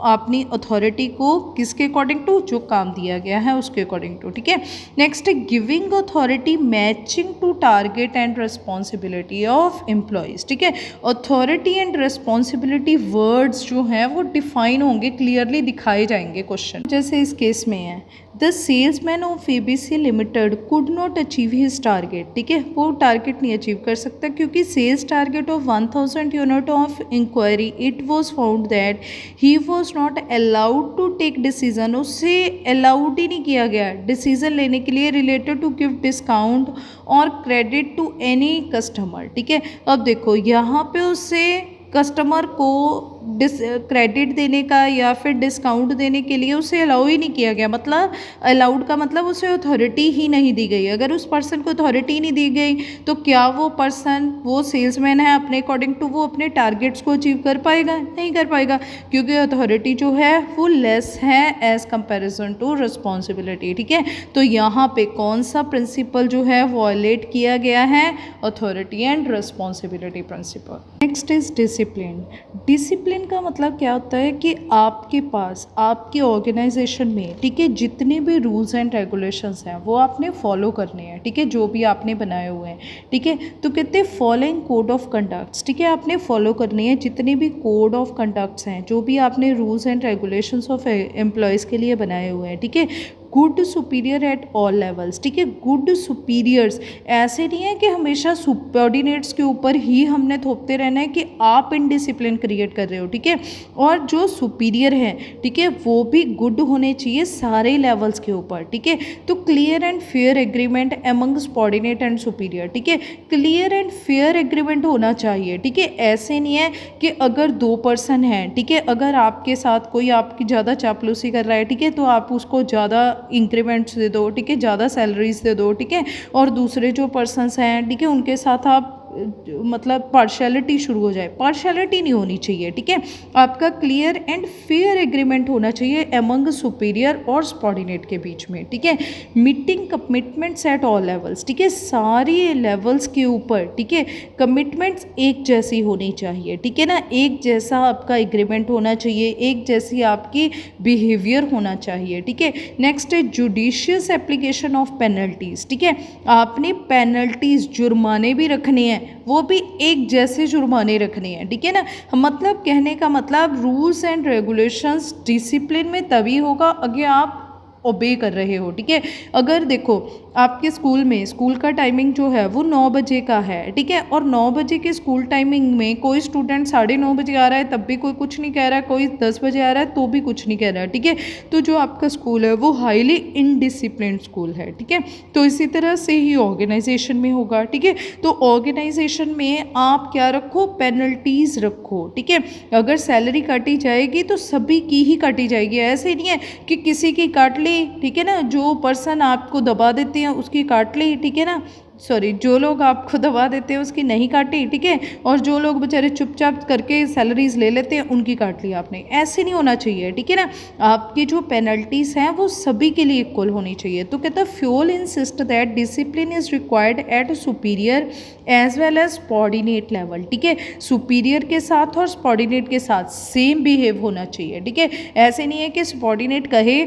अपनी अथॉरिटी को किसके अकॉर्डिंग टू, जो काम दिया गया है उसके अकॉर्डिंग टू, ठीक है। नेक्स्ट है giving authority matching to target and responsibility of employees, ठीक है। अथॉरिटी एंड रिस्पॉन्सिबिलिटी वर्ड्स जो हैं वो डिफाइन होंगे, क्लियरली दिखाए जाएंगे क्वेश्चन, जैसे इस केस में है the salesman of ABC limited could not achieve his target, ठीक है, वो टारगेट नहीं अचीव कर सकता क्योंकि sales target of 1000 unit of inquiry it was found that he was not allowed to take decision, उससे अलाउड ही नहीं किया गया डिसीजन लेने के लिए रिलेटेड टू गिव डिस्काउंट और क्रेडिट टू एनी कस्टमर, ठीक है। अब देखो यहाँ पे उससे कस्टमर को क्रेडिट देने का या फिर डिस्काउंट देने के लिए उसे अलाउ ही नहीं किया गया, मतलब अलाउड का मतलब उसे अथॉरिटी ही नहीं दी गई। अगर उस पर्सन को अथॉरिटी नहीं दी गई तो क्या वो पर्सन, वो सेल्समैन है, अपने अकॉर्डिंग टू वो अपने टारगेट्स को अचीव कर पाएगा, नहीं कर पाएगा, क्योंकि अथॉरिटी जो है वो लेस है एज कंपैरिजन टू रिस्पॉन्सिबिलिटी, ठीक है। तो यहाँ पे कौन सा प्रिंसिपल जो है वॉयलेट किया गया है, authority and responsibility principle. Next is discipline. Discipline discipline का मतलब क्या होता है कि आपके पास आपके ऑर्गेनाइजेशन में, ठीक है, जितने भी रूल्स एंड रेगुलेशंस हैं वो आपने फॉलो करने हैं, ठीक है, जो भी आपने बनाए हुए हैं, ठीक है। तो कहते हैं फॉलोइंग कोड ऑफ कंडक्ट्स, ठीक है, आपने फॉलो करनी है जितने भी कोड ऑफ कंडक्ट्स हैं, जो भी आपने rules and regulations of employees के लिए बनाए हुए हैं, ठीक है। Good superior at all levels, ठीक है, गुड सुपीरियर्स, ऐसे नहीं है कि हमेशा सुबॉर्डिनेट्स के ऊपर ही हमने थोपते रहना है कि आप इनडिसिप्लिन क्रिएट कर रहे हो, ठीक है। और जो सुपीरियर हैं, ठीक है, वो भी गुड होने चाहिए सारे लेवल्स के ऊपर, ठीक है। तो clear and fair agreement among subordinate and superior, ठीक है, क्लियर एंड फेयर एग्रीमेंट होना चाहिए, ठीक है। ऐसे नहीं है कि अगर 2 पर्सन हैं, ठीक है, अगर आपके साथ कोई आपकी ज़्यादा चापलूसी कर रहा है, ठीक है, तो आप उसको ज़्यादा इंक्रीमेंट्स दे दो, ठीक है, ज़्यादा सैलरीज दे दो, ठीक है। और दूसरे जो पर्सन्स हैं, ठीक है, उनके साथ आप मतलब पार्शियलिटी शुरू हो जाए, पार्शियलिटी नहीं होनी चाहिए, ठीक है। आपका क्लियर एंड फेयर एग्रीमेंट होना चाहिए एमंग सुपीरियर और सबॉर्डिनेट के बीच में, ठीक है। Meeting commitments at all levels, ठीक है, सारी लेवल्स के ऊपर, ठीक है, कमिटमेंट्स एक जैसी होनी चाहिए, ठीक है ना, एक जैसा आपका एग्रीमेंट होना चाहिए, एक जैसी आपकी बिहेवियर होना चाहिए, ठीक है। नेक्स्ट है जुडिशियस एप्लीकेशन ऑफ पेनल्टीज, ठीक है, आपने पेनल्टीज जुर्माने भी रखने हैं, वो भी एक जैसे जुर्माने रखने हैं, ठीक है ना। मतलब कहने का मतलब रूल्स एंड रेगुलेशंस डिसिप्लिन में तभी होगा अगर आप ओबे कर रहे हो, ठीक है। अगर देखो आपके स्कूल में स्कूल का टाइमिंग जो है वो 9 बजे का है, ठीक है, और 9 बजे के स्कूल टाइमिंग में कोई स्टूडेंट 9:30 बजे आ रहा है तब भी कोई कुछ नहीं कह रहा है, कोई 10 बजे आ रहा है तो भी कुछ नहीं कह रहा है, ठीक है। तो जो आपका स्कूल है वो हाईली इनडिसिप्लिन स्कूल है, ठीक है। तो इसी तरह से ही ऑर्गेनाइजेशन में होगा, ठीक है। तो ऑर्गेनाइजेशन में आप क्या रखो, पेनल्टीज रखो, ठीक है। अगर सैलरी काटी जाएगी तो सभी की ही काटी जाएगी, ऐसे नहीं है कि किसी की काट ली, ठीक है ना, जो पर्सन आपको दबा देते हैं उसकी काट ली, ठीक है ना, सॉरी, जो लोग आपको दबा देते हैं उसकी नहीं काटी, ठीक है, और जो लोग बेचारे चुपचाप करके सैलरीज ले लेते हैं उनकी काट ली आपने, ऐसे नहीं होना चाहिए, ठीक है ना। आपकी जो पेनल्टीज हैं वो सभी के लिए इक्वल होनी चाहिए। तो कहता है Fayol insist that discipline is required at superior as well as subordinate level, ठीक है, सुपीरियर के साथ और सबॉर्डिनेट के साथ सेम बिहेव होना चाहिए, ठीक है। ऐसे नहीं है कि सबॉर्डिनेट कहे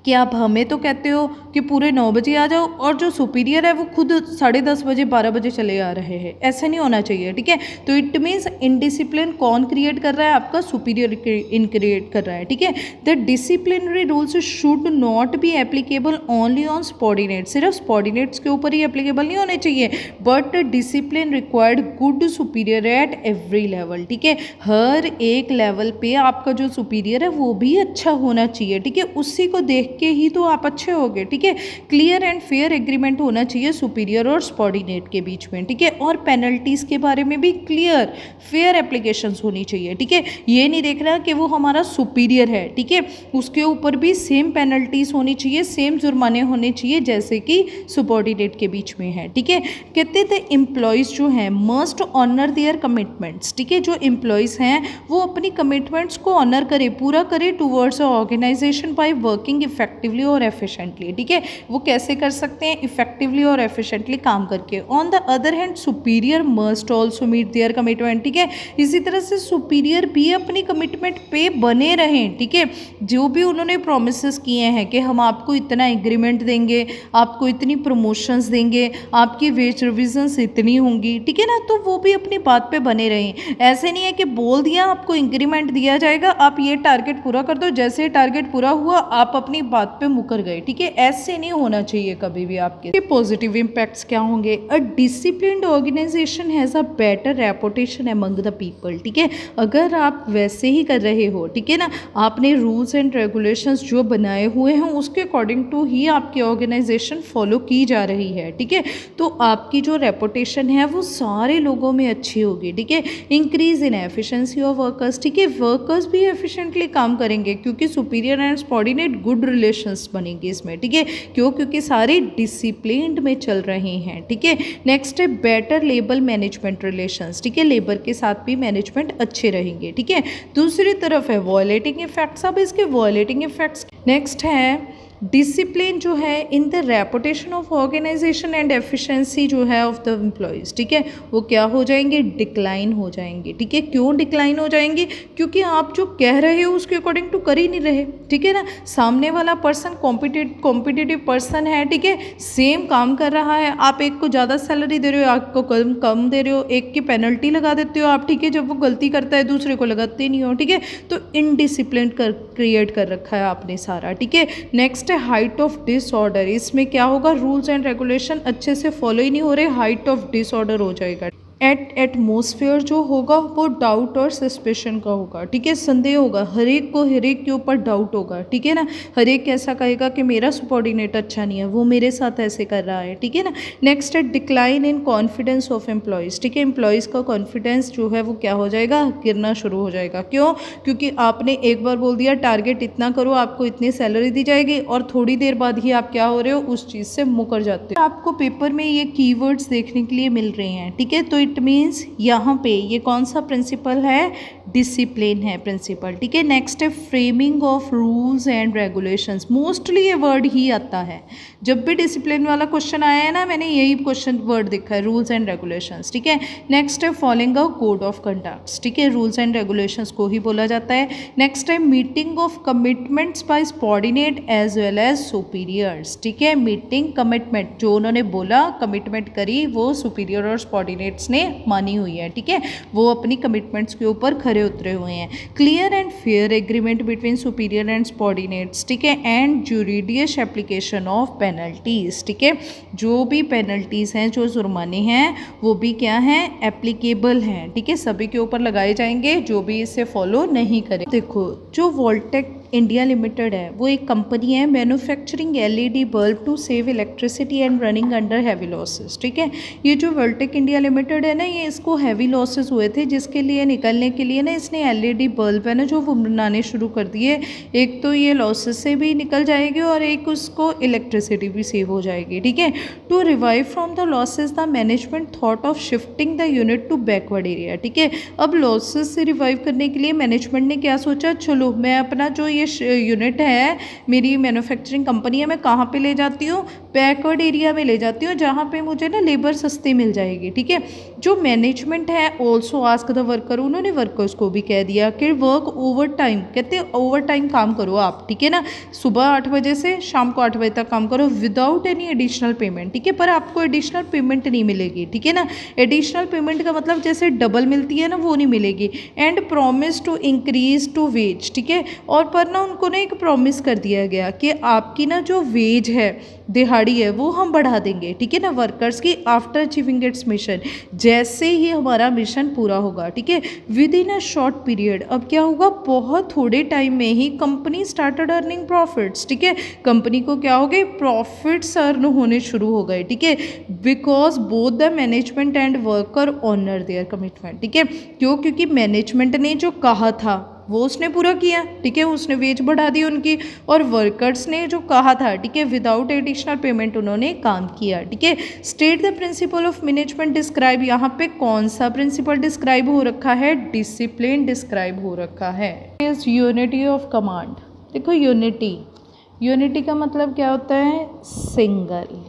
कि आप हमें तो कहते हो कि पूरे 9 बजे आ जाओ और जो सुपीरियर है वो खुद 10:30 बजे 12 बजे चले आ रहे हैं, ऐसे नहीं होना चाहिए, ठीक है। तो इट मीन्स इनडिसिप्लिन कौन क्रिएट कर रहा है, आपका सुपीरियर इन क्रिएट कर रहा है, ठीक है। The disciplinary rules should not be applicable only on subordinate, सिर्फ सबॉर्डिनेट्स के ऊपर ही एप्लीकेबल नहीं होने चाहिए, but discipline required good superior at every level, ठीक है। हर एक लेवल पे आपका जो सुपीरियर है वो भी अच्छा होना चाहिए, ठीक है, उसी को देख के ही तो आप अच्छे होगे, ठीक है। क्लियर एंड फेयर एग्रीमेंट होना चाहिए सुपीरियर और सबॉर्डिनेट के बीच में, ठीक है। और पेनल्टीज के बारे में भी क्लियर फेयर एप्लीकेशंस होनी चाहिए, ठीक है। ये नहीं देख रहा कि वो हमारा सुपीरियर है, ठीक है, उसके ऊपर भी सेम पेनल्टीज होनी चाहिए, सेम जुर्माने होने चाहिए जैसे कि सबॉर्डिनेट के बीच में है, ठीक है। कहते थे एम्प्लॉयज़ जो हैं मस्ट ऑनर देयर कमिटमेंट्स, ठीक है, जो एम्प्लॉयज़ हैं वो अपनी कमिटमेंट्स को ऑनर करे, पूरा करे towards organisation by working effectively और एफिशिएंटली, ठीक है। वो कैसे कर सकते हैं, इफेक्टिवली और एफिशिएंटली काम करके। On the other hand superior must also meet their commitment, ठीक है। इसी तरह से सुपीरियर भी अपनी कमिटमेंट पे बने रहें, ठीक है। जो भी उन्होंने प्रोमिस किए हैं कि हम आपको इतना एग्रीमेंट देंगे, आपको इतनी प्रमोशंस देंगे, आपकी वेज रिविजन्स इतनी होंगी, ठीक है ना, तो वो भी अपनी बात पे बने रहें। ऐसे नहीं है कि बोल दिया आपको इंक्रीमेंट दिया जाएगा, आप ये टारगेट पूरा कर दो, जैसे टारगेट पूरा हुआ आप अपनी बात पे मुकर गए, ठीक है, ऐसे नहीं होना चाहिए कभी भी। आपके पॉजिटिव इम्पैक्ट्स क्या होंगे, a disciplined organisation has a better reputation among the people, ठीक है। अगर आप वैसे ही कर रहे हो, ठीक है ना, आपने रूल्स एंड रेगुलेशंस जो बनाए हुए हैं उसके अकॉर्डिंग टू ही आपकी ऑर्गेनाइजेशन फॉलो की जा रही है, ठीक है, तो आपकी जो रेपुटेशन है वो सारे लोगों में अच्छी होगी, ठीक है। Increase in efficiency of workers, ठीक है, वर्कर्स भी एफिशिएंटली काम करेंगे क्योंकि superior and subordinate good relations बनेंगे इसमें, ठीक है, क्योंकि सारे डिसिप्लिन्ड में चल रहे हैं, ठीक है। नेक्स्ट है बेटर लेबर मैनेजमेंट रिलेशंस, ठीक है, लेबर के साथ भी मैनेजमेंट अच्छे रहेंगे, ठीक है। दूसरी तरफ है वॉयलेटिंग इफेक्ट्स, अब इसके वॉयलेटिंग इफेक्ट्स नेक्स्ट है डिसिप्लिन जो है in the reputation of organisation and efficiency जो है ऑफ द एम्प्लॉयज़, ठीक है, वो क्या हो जाएंगे, डिक्लाइन हो जाएंगे, ठीक है। क्यों डिक्लाइन हो जाएंगे, क्योंकि आप जो कह रहे हो उसके अकॉर्डिंग टू कर ही नहीं रहे, ठीक है ना। सामने वाला पर्सन कॉम्पिटिटिव पर्सन है, ठीक है, सेम काम कर रहा है, आप एक को ज़्यादा सैलरी दे रहे हो, आपको कम दे रहे हो, एक की पेनल्टी लगा देते हो आप, ठीक है, जब वो गलती करता है दूसरे को लगाते नहीं हो, ठीक है। तो इनडिसिप्लिन क्रिएट कर रखा है आपने सारा, ठीक है। नेक्स्ट है हाइट ऑफ डिसऑर्डर, इसमें क्या होगा, रूल्स एंड रेगुलेशन अच्छे से फॉलो ही नहीं हो रहे, हाइट ऑफ डिसऑर्डर हो जाएगा। एटमोसफियर जो होगा वो डाउट और सस्पेशन का होगा, ठीक है, संदेह होगा, हर एक को हर एक के ऊपर डाउट होगा, ठीक है ना। हर एक ऐसा कहेगा कि मेरा सबॉर्डिनेट अच्छा नहीं है, वो मेरे साथ ऐसे कर रहा है, ठीक है ना। नेक्स्ट है decline in confidence of employees, ठीक है, एम्प्लॉयज़ का कॉन्फिडेंस जो है वो क्या हो जाएगा, गिरना शुरू हो जाएगा। क्यों, क्योंकि आपने एक बार बोल दिया टारगेट इतना करो, आपको इतनी सैलरी दी जाएगी, और थोड़ी देर बाद ही आप क्या हो रहे हो, उस चीज़ से मुकर जाते हो। आपको पेपर में ये कीवर्ड्स देखने के लिए मिल रहे हैं, ठीक है। तो इट मीन्स यहाँ पे ये कौन सा प्रिंसिपल है, डिसिप्लिन है प्रिंसिपल, ठीक है। नेक्स्ट है framing of rules and regulations, mostly ये वर्ड ही आता है जब भी डिसिप्लिन वाला क्वेश्चन आया है ना, मैंने यही क्वेश्चन वर्ड देखा है, रूल्स एंड रेगुलेशंस, ठीक है। नेक्स्ट है following a code of conducts, ठीक है, रूल्स एंड रेगुलेशंस को ही बोला जाता है। नेक्स्ट है meeting of commitments by subordinate as well as superiors, ठीक है, मीटिंग कमिटमेंट, जो उन्होंने बोला कमिटमेंट करी वो सुपीरियर और सबॉर्डिनेट्स ने मानी हुई है, ठीक है, वो अपनी कमिटमेंट्स के ऊपर खरे उतरे हुए हैं। Clear and fair agreement between superior and subordinates, ठीक है, एंड जुरिडियस एप्लीकेशन ऑफ पेनल्टीज, ठीक है, जो भी पेनल्टीज़ हैं, जो जुर्माने हैं, वो भी क्या हैं, एप्लीकेबल हैं, ठीक है, सभी के ऊपर लगाए जाएंगे जो भी इसे फॉलो नहीं करे। देखो जो वोल्टेक इंडिया लिमिटेड है वो एक कंपनी है manufacturing LED bulb to save electricity and running under heavy losses, ठीक है। ये जो वोल्टेक इंडिया लिमिटेड है ना, ये इसको हैवी लॉसेस हुए थे, जिसके लिए निकलने के लिए ना इसने एलईडी बल्ब है ना जो वो बनाने शुरू कर दिए। एक तो ये लॉसेस से भी निकल जाएगी और एक उसको इलेक्ट्रिसिटी भी सेव हो जाएगी, ठीक है। To revive from the losses the management thought of shifting the unit to backward area, ठीक है। अब लॉसेस से रिवाइव करने के लिए मैनेजमेंट ने क्या सोचा, चलो मैं अपना जो ये यूनिट है, मेरी मैन्युफैक्चरिंग कंपनी है, मैं कहाँ पे ले जाती हूँ, बैकवर्ड एरिया में ले जाती हूँ, जहाँ पे मुझे ना लेबर सस्ती मिल जाएगी, ठीक है। जो मैनेजमेंट है ऑल्सो आस्क द वर्कर, उन्होंने वर्कर्स को भी कह दिया कि वर्क ओवर टाइम, कहते हैं ओवर टाइम काम करो आप, ठीक है ना, सुबह 8 बजे से शाम को 8 बजे तक काम करो विदाउट एनी एडिशनल पेमेंट, ठीक है, पर आपको एडिशनल पेमेंट नहीं मिलेगी, ठीक है ना। एडिशनल पेमेंट का मतलब जैसे डबल मिलती है ना, वो नहीं मिलेगी। And promise to increase to wage, ठीक है, और पर ना उनको ना एक प्रॉमिस कर दिया गया कि आपकी ना जो वेज है, दिहाड़ी है, वो हम बढ़ा देंगे, ठीक है ना, वर्कर्स की आफ्टर अचीविंग इट्स मिशन, जैसे ही हमारा मिशन पूरा होगा, ठीक है, with in a short period. अब क्या होगा, बहुत थोड़े टाइम में ही कंपनी स्टार्टेड अर्निंग प्रॉफिट्स, ठीक है, कंपनी को क्या हो गए, प्रॉफिट्स अर्न होने शुरू हो गए, ठीक है, because both the management and worker honour their commitment, ठीक है। क्यों, क्योंकि मैनेजमेंट ने जो कहा था वो उसने पूरा किया, ठीक है, उसने वेज बढ़ा दी उनकी, और वर्कर्स ने जो कहा था, ठीक है, विदाउट एडिशनल पेमेंट उन्होंने काम किया, ठीक है। State the principal of management describe, यहाँ पे कौन सा प्रिंसिपल डिस्क्राइब हो रखा है, डिसिप्लिन डिस्क्राइब हो रखा है। इज यूनिटी ऑफ कमांड, देखो यूनिटी का मतलब क्या होता है, सिंगल,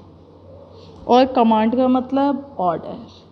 और कमांड का मतलब ऑर्डर।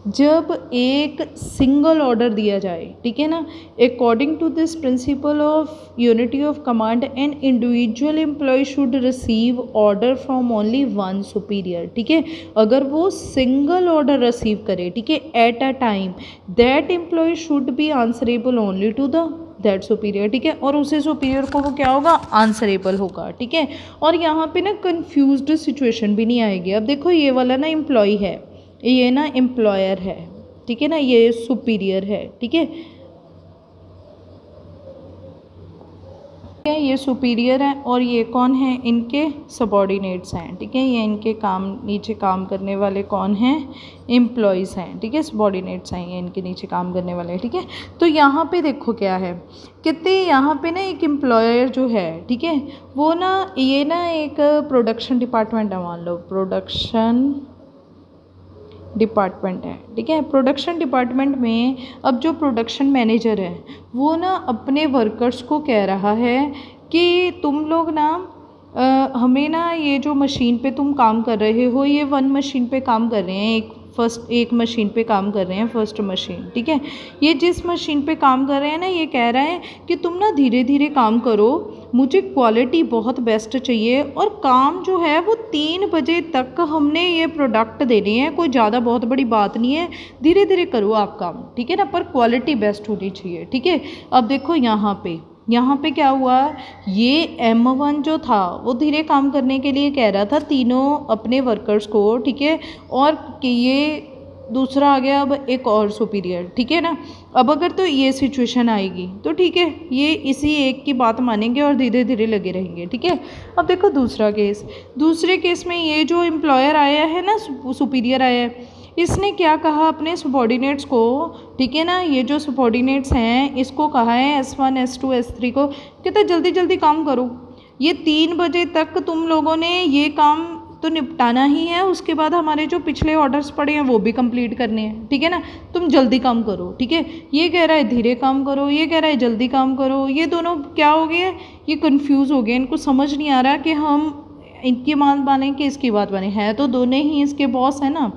जब एक सिंगल ऑर्डर दिया जाए, ठीक है ना, according to this principle of unity of command an individual employee should receive order from only one superior, ठीक है, अगर वो सिंगल ऑर्डर रिसीव करे, ठीक है, at a time, that employ should be answerable only to the that superior, ठीक है, और उसे सुपीरियर को वो क्या होगा, आंसरेबल होगा, ठीक है। और यहाँ पे ना कन्फ्यूज्ड सिचुएशन भी नहीं आएगी। अब देखो ये वाला ना एम्प्लॉय है, ये ना एम्प्लॉयर है, ठीक है ना, ये सुपीरियर है, ठीक है, ये सुपीरियर है और ये कौन है, इनके सबॉर्डिनेट्स हैं, ठीक है, ये इनके काम नीचे काम करने वाले कौन हैं, एम्प्लॉयज़ हैं, ठीक है, सबॉर्डिनेट्स हैं, ये इनके नीचे काम करने वाले, ठीक है। तो यहाँ पे देखो क्या है, कितने यहाँ पे ना एक एम्प्लॉयर जो है, ठीक है, वो ना ये ना एक प्रोडक्शन डिपार्टमेंट है, मान लो प्रोडक्शन डिपार्टमेंट है, ठीक है। प्रोडक्शन डिपार्टमेंट में अब जो प्रोडक्शन मैनेजर है वो ना अपने वर्कर्स को कह रहा है कि तुम लोग ना हमें ना ये जो मशीन पे तुम काम कर रहे हो, ये वन मशीन पे काम कर रहे हैं, एक मशीन पे काम कर रहे हैं, फर्स्ट मशीन, ठीक है। ये जिस मशीन पे काम कर रहे हैं ना, ये कह रहा है कि तुम ना धीरे धीरे काम करो, मुझे क्वालिटी बहुत बेस्ट चाहिए, और काम जो है वो 3 बजे तक हमने ये प्रोडक्ट देने हैं, कोई ज़्यादा बहुत बड़ी बात नहीं है, धीरे धीरे करो आप काम, ठीक है ना, पर क्वालिटी बेस्ट होनी चाहिए, ठीक है। अब देखो यहाँ पे क्या हुआ, ये M1 जो था वो धीरे काम करने के लिए कह रहा था तीनों अपने वर्कर्स को, ठीक है, और कि ये दूसरा आ गया अब एक और सुपीरियर, ठीक है ना। अब अगर तो ये सिचुएशन आएगी तो ठीक है, ये इसी एक की बात मानेंगे और धीरे धीरे लगे रहेंगे, ठीक है। अब देखो दूसरे केस में ये जो एम्प्लॉयर आया है ना, सुपीरियर आया है, इसने क्या कहा अपने सबॉर्डिनेट्स को, ठीक है ना, ये जो सबॉर्डिनेट्स हैं इसको कहा है S1 S2 S3 को, कहते जल्दी जल्दी काम करो, ये 3 बजे तक तुम लोगों ने ये काम तो निपटाना ही है, उसके बाद हमारे जो पिछले ऑर्डर्स पड़े हैं वो भी कंप्लीट करने हैं, ठीक है ना, तुम जल्दी काम करो, ठीक है। ये कह रहा है धीरे काम करो, ये कह रहा है जल्दी काम करो, ये दोनों क्या हो गए, ये कंफ्यूज हो गए, इनको समझ नहीं आ रहा कि हम इनकी बात माने कि इसकी बात माने, है तो दोनों ही इसके बॉस है ना,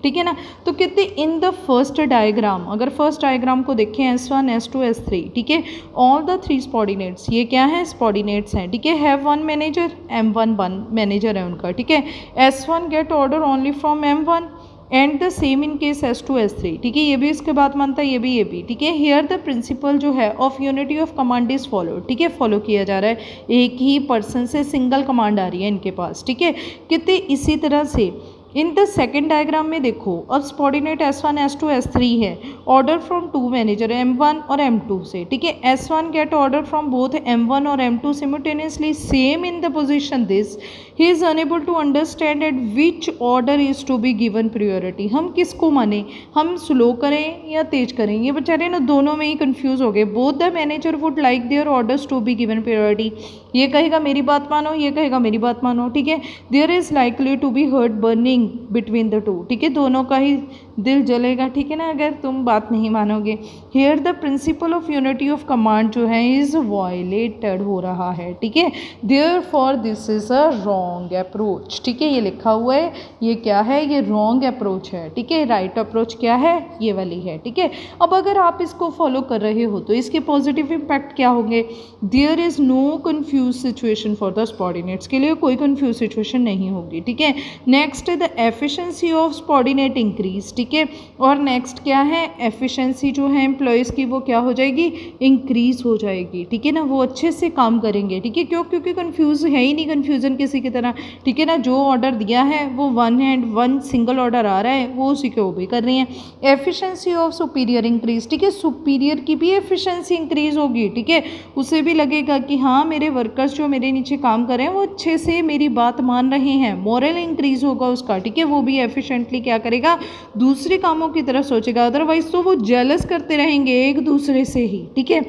ठीक है ना। तो कहते इन द फर्स्ट डायग्राम, अगर फर्स्ट डायग्राम को देखें S1 S2 S3, ठीक है, ऑल द 3 सबॉर्डिनेट्स, ये क्या है, सबॉर्डिनेट्स हैं, ठीक है, have one manager, M1 one manager है उनका, ठीक है। S1 gate order only from M1 and the same in case S2 S3, ठीक है, ये भी इसके बात मानता है, ये भी, ठीक है। हियर द प्रिंसिपल जो है of unity of command is follow, ठीक है, फॉलो किया जा रहा है, एक ही पर्सन से सिंगल कमांड आ रही है इनके पास, ठीक है। कहते इसी तरह से इन द सेकेंड डायग्राम में देखो, अब सबॉर्डिनेट S1 S2 S3 है, ऑर्डर फ्रॉम 2 मैनेजर M1 और M2 से, ठीक है। S1 gate order from both M1 और M2 simultaneously, same in the position this, he is unable to understand at which order is to be given priority, हम किसको माने, हम slow करें या तेज करें, ये बेचारे ना दोनों में ही कंफ्यूज हो गए। Both the manager would like their orders to be given priority, ये कहेगा मेरी बात मानो, ये कहेगा मेरी बात मानो, ठीक है। There is likely to be hurt burning between the two, ठीक है, दोनों का ही दिल जलेगा, ठीक है ना, अगर तुम बात नहीं मानोगे। Here the principal of unity of command जो है इज वायलेटेड हो रहा है, ठीक है। Therefore this is a wrong approach, ठीक है, ये लिखा हुआ है, ये क्या है, ये रॉन्ग अप्रोच है, ठीक है। राइट अप्रोच क्या है, ये वाली है, ठीक है। अब अगर आप इसको फॉलो कर रहे हो तो इसके पॉजिटिव इम्पैक्ट क्या होंगे, there is no confuse situation for the subordinates, के लिए कोई कन्फ्यूज सिचुएशन नहीं होगी, ठीक है। Next the efficiency of subordinate increase, ठीक है, और नेक्स्ट क्या है, एफिशिएंसी जो है एम्प्लॉयज़ की वो क्या हो जाएगी, इंक्रीज हो जाएगी, ठीक है ना, वो अच्छे से काम करेंगे, ठीक है, क्योंकि कंफ्यूज है ही नहीं, कंफ्यूजन किसी की तरह, ठीक है ना, जो ऑर्डर दिया है वो वन सिंगल ऑर्डर आ रहा है, वो उसी को वो भी कर रही हैं। एफिशिएंसी ऑफ सुपीरियर इंक्रीज, ठीक है, सुपीरियर की भी एफिशिएंसी इंक्रीज होगी, ठीक है, उसे भी लगेगा कि हाँ मेरे वर्कर्स जो मेरे नीचे काम कर रहे हैं वो अच्छे से मेरी बात मान रहे हैं, मोरल इंक्रीज होगा उसका, ठीक है, वो भी एफिशिएंटली क्या करेगा, दूसरे कामों की तरफ सोचेगा, अदरवाइज तो वो जेलस करते रहेंगे एक दूसरे से ही, ठीक है।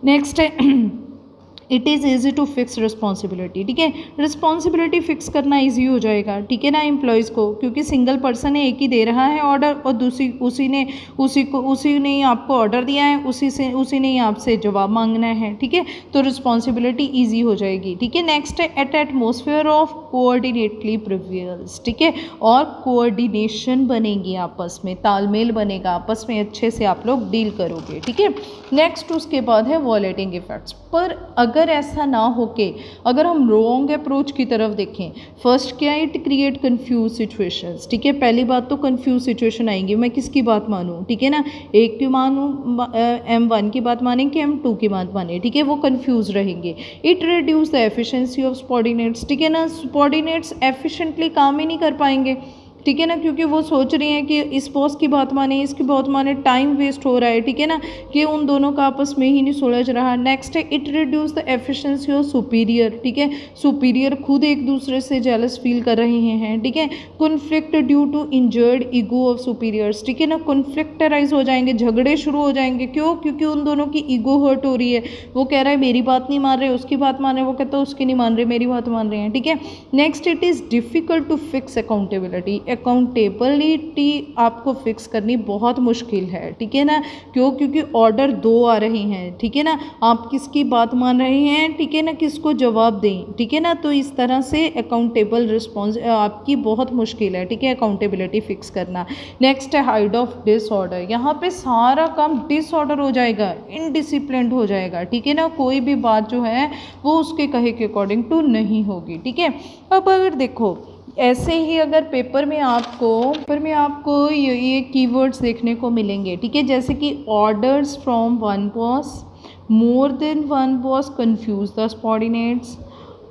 नेक्स्ट है it is easy to fix responsibility, ठीक है, रिस्पॉन्सिबिलिटी फिक्स करना ईजी हो जाएगा, ठीक है ना, एम्प्लॉयज़ को, क्योंकि सिंगल पर्सन है, एक ही दे रहा है ऑर्डर, और उसी ने ही आपको ऑर्डर दिया है, उसी ने ही आपसे जवाब मांगना है, ठीक है, तो रिस्पॉन्सिबिलिटी ईजी हो जाएगी, ठीक है। नेक्स्ट है eight atmosphere of coordinately prevails, ठीक है, और कोऑर्डिनेशन बनेगी, आपस में तालमेल बनेगा, आपस में अच्छे से आप लोग डील करोगे, ठीक है। नेक्स्ट उसके बाद है वॉलेटिंग इफेक्ट्स, पर अगर ऐसा ना हो के अगर हम रॉन्ग अप्रोच की तरफ देखें, फर्स्ट क्या, इट क्रिएट कंफ्यूज सिचुएशंस, ठीक है, पहली बात तो कंफ्यूज सिचुएशन आएंगी, मैं किसकी बात मानूं, ठीक है ना, एक की मानूं, M1 की बात मानें कि M2 की बात माने, ठीक है, वो कंफ्यूज रहेंगे। It reduce the efficiency of subordinates, ठीक है ना, सबॉर्डिनेट्स एफिशिएंटली काम ही नहीं कर पाएंगे, ठीक है ना, क्योंकि वो सोच रही हैं कि इस बॉस की बात माने, इसकी बात माने, टाइम वेस्ट हो रहा है, ठीक है ना, कि उन दोनों का आपस में ही नहीं सुलझ रहा। नेक्स्ट है it reduce the efficiency of superior, ठीक है, सुपीरियर खुद एक दूसरे से जेलस फील कर रहे हैं, ठीक है। Conflict due to injured ego of superiors, ठीक है ना, कॉन्फ्लिक्ट राइज हो जाएंगे, झगड़े शुरू हो जाएंगे, क्यों, क्योंकि उन दोनों की ईगो हर्ट हो रही है, वो कह रहा है मेरी बात नहीं मान रहे, उसकी बात मान रहे, वो कहता है उसकी नहीं मान रहे, मेरी बात मान रहे हैं, ठीक है। Next it is difficult to fix accountability, accountability आपको फिक्स करनी बहुत मुश्किल है, ठीक है ना। क्यों? क्योंकि ऑर्डर 2 आ रहे हैं, ठीक है ना, आप किसकी बात मान रहे हैं, ठीक है ना, किसको जवाब दें, ठीक है ना। तो इस तरह से अकाउंटेबल रिस्पॉन्स आपकी बहुत मुश्किल है, ठीक है, अकाउंटेबिलिटी फिक्स करना। नेक्स्ट है हाइड ऑफ डिसऑर्डर। यहाँ पे सारा काम डिसऑर्डर हो जाएगा, इनडिसिप्लिन्ड हो जाएगा, ठीक है ना। कोई भी बात जो है वो उसके कहे के अकॉर्डिंग टू नहीं होगी, ठीक है। अब अगर देखो ऐसे ही अगर पेपर में आपको ये कीवर्ड्स देखने को मिलेंगे, ठीक है, जैसे कि orders from one boss, more than one boss, confuse the subordinates,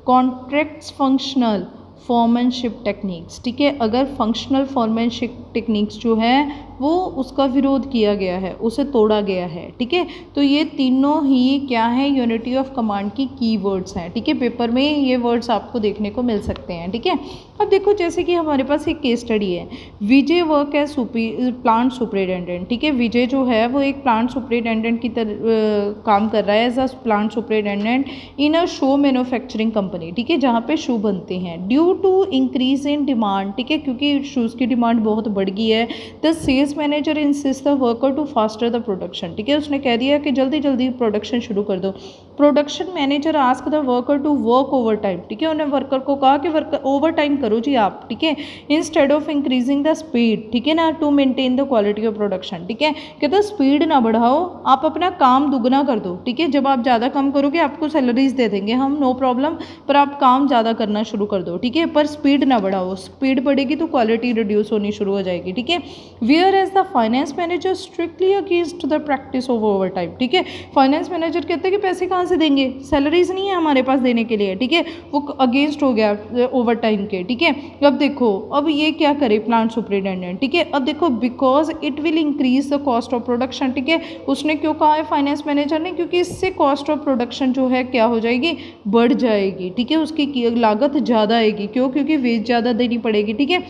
contracts functional foremanship techniques, ठीक है। अगर फंक्शनल फॉर्मनशिप टेक्निक्स जो है वो उसका विरोध किया गया है, उसे तोड़ा गया है, ठीक है। तो ये तीनों ही क्या है, यूनिटी ऑफ कमांड की कीवर्ड्स हैं, ठीक है। पेपर में ये वर्ड्स आपको देखने को मिल सकते हैं, ठीक है। अब देखो जैसे कि हमारे पास एक केस स्टडी है, विजय वर्क एज प्लांट सुपरिटेंडेंट, ठीक है। विजय जो है वो एक प्लांट सुपरिटेंडेंट की तरह काम कर रहा है, as a plant superintendent in a shoe manufacturing company, ठीक है, जहाँ पे शू बनते हैं। Due to increase in demand, ठीक है, क्योंकि शूज़ की डिमांड बहुत बढ़ गई है, the sales manager insist the worker to faster the production, ठीक है। उसने कह दिया कि जल्दी जल्दी प्रोडक्शन शुरू कर दो। Production manager ask the worker to work over time, ठीक है, उन्हें वर्कर को कहा कि वर्कर ओवर टाइम करो जी आप, ठीक है, instead of increasing the speed, ठीक है ना, to maintain the quality of production, ठीक है। कहते स्पीड ना बढ़ाओ, आप अपना काम दुगना कर दो, ठीक है। जब आप ज़्यादा काम करोगे आपको सैलरीज दे देंगे हम, नो प्रॉब्लम, पर आप काम ज़्यादा करना शुरू कर दो, ठीक है, पर स्पीड ना बढ़ाओ। स्पीड बढ़ेगी तो क्वालिटी रिड्यूस होनी शुरू हो जाएगी, ठीक है। Whereas the finance manager strictly against the practice of over time, ठीक है। फाइनेंस मैनेजर कहते हैं कि पैसे कहाँ से देंगे, सैलरीज नहीं है हमारे पास देने के लिए, ठीक है, वो अगेंस्ट हो गया ओवर टाइम के, ठीक है। अब देखो अब ये क्या करे प्लांट सुपरिटेंडेंट, ठीक है। अब देखो because it will increase the cost of production, ठीक है, उसने क्यों कहा है फाइनेंस मैनेजर ने, क्योंकि इससे कॉस्ट ऑफ प्रोडक्शन जो है क्या हो जाएगी, बढ़ जाएगी, ठीक है, उसकी लागत ज़्यादा आएगी। क्यों? क्योंकि वेज ज़्यादा देनी पड़ेगी, ठीक है।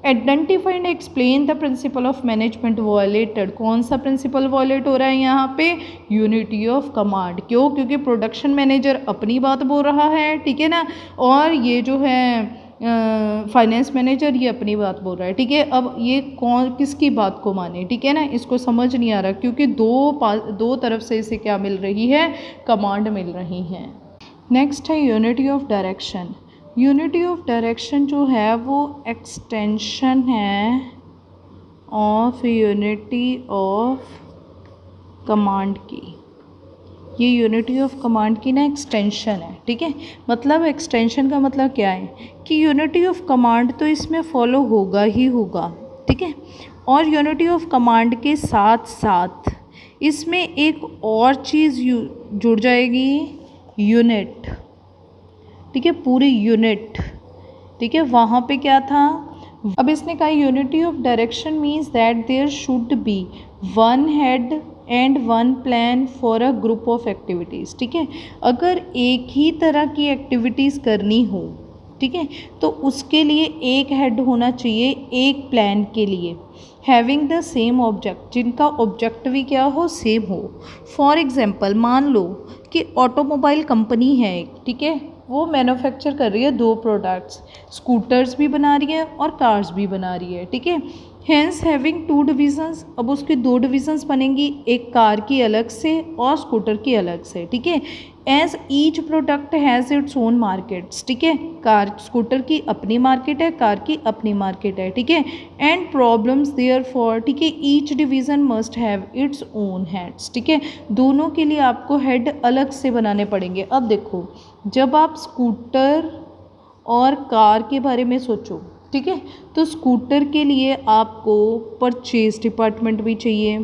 Identify and explain the principal of management violated. कौन सा प्रिंसिपल वॉयलेट हो रहा है यहाँ पे, यूनिटी ऑफ कमांड। क्यों? क्योंकि प्रोडक्शन मैनेजर अपनी बात बोल रहा है, ठीक है ना, और ये जो है फाइनेंस मैनेजर ये अपनी बात बोल रहा है, ठीक है। अब ये कौन किसकी बात को माने, ठीक है ना, इसको समझ नहीं आ रहा, क्योंकि दो तरफ से इसे क्या मिल रही है, कमांड मिल रही है। नेक्स्ट है unity of direction. Unity of direction जो है वो एक्सटेंशन है ऑफ यूनिटी ऑफ कमांड की। ये यूनिटी ऑफ कमांड की ना एक्सटेंशन है, ठीक है। मतलब एक्सटेंशन का मतलब क्या है कि यूनिटी ऑफ कमांड तो इसमें फॉलो होगा ही होगा, ठीक है, और यूनिटी ऑफ कमांड के साथ साथ इसमें एक और चीज़ जुड़ जाएगी, यूनिट, ठीक है, पूरी यूनिट, ठीक है। वहाँ पे क्या था, अब इसने कहा unity of direction means that there should be one head and one plan for a group of activities, ठीक है। अगर एक ही तरह की एक्टिविटीज़ करनी हो, ठीक है, तो उसके लिए एक हेड होना चाहिए एक प्लान के लिए, हैविंग द सेम ऑब्जेक्ट, जिनका ऑब्जेक्ट भी क्या हो, सेम हो। फॉर एग्जाम्पल मान लो कि ऑटोमोबाइल कंपनी है एक, ठीक है, वो मैन्युफैक्चर कर रही है 2 प्रोडक्ट्स, स्कूटर्स भी बना रही है और कार्स भी बना रही है, ठीक है। हैंस हैविंग 2 डिविजन्स, अब उसकी 2 डिविजन्स बनेंगी, एक कार की अलग से और स्कूटर की अलग से, ठीक है। As each product has its own markets, ठीक है, कार स्कूटर की अपनी मार्केट है, कार की अपनी मार्केट है, ठीक है। एंड प्रॉब्लम्स देयर फॉर, ठीक है, each division must have its own heads, ठीक है, दोनों के लिए आपको हेड अलग से बनाने पड़ेंगे। अब देखो जब आप स्कूटर और कार के बारे में सोचो, ठीक है, तो स्कूटर के लिए आपको परचेज डिपार्टमेंट भी चाहिए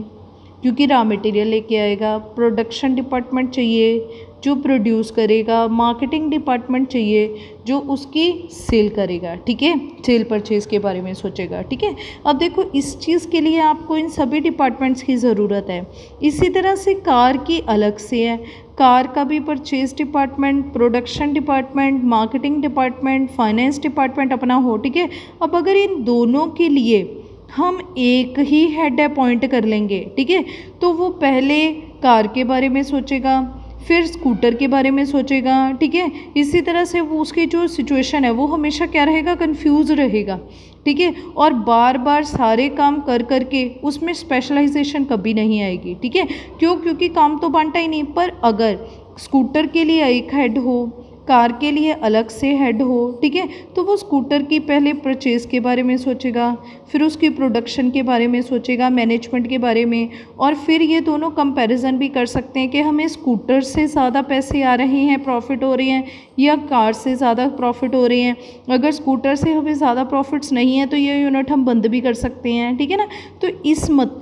क्योंकि रॉ मटेरियल लेके आएगा, प्रोडक्शन डिपार्टमेंट चाहिए जो प्रोड्यूस करेगा, मार्केटिंग डिपार्टमेंट चाहिए जो उसकी सेल करेगा, ठीक है, सेल परचेज़ के बारे में सोचेगा, ठीक है। अब देखो इस चीज़ के लिए आपको इन सभी डिपार्टमेंट्स की ज़रूरत है। इसी तरह से कार की अलग से है, कार का भी purchase department, production department, marketing department, finance department अपना हो, ठीक है। अब अगर इन दोनों के लिए हम एक ही हेड अपॉइंट कर लेंगे, ठीक है, तो वो पहले कार के बारे में सोचेगा, फिर स्कूटर के बारे में सोचेगा, ठीक है। इसी तरह से वो उसकी जो सिचुएशन है वो हमेशा क्या रहेगा, कंफ्यूज रहेगा, ठीक है। और बार बार सारे काम कर कर के उसमें स्पेशलाइजेशन कभी नहीं आएगी, ठीक है। क्यों? क्योंकि काम तो बांटा ही नहीं। पर अगर स्कूटर के लिए एक हेड हो, कार के लिए अलग से हेड हो, ठीक है, तो वो स्कूटर की पहले परचेज़ के बारे में सोचेगा, फिर उसकी प्रोडक्शन के बारे में सोचेगा, मैनेजमेंट के बारे में, और फिर ये दोनों कंपैरिजन भी कर सकते हैं कि हमें स्कूटर से ज़्यादा पैसे आ रहे हैं, प्रॉफिट हो रहे हैं, या कार से ज़्यादा प्रॉफिट हो रहे हैं। अगर स्कूटर से हमें ज़्यादा प्रॉफिट्स नहीं है तो ये यूनिट हम बंद भी कर सकते हैं, ठीक है ना। तो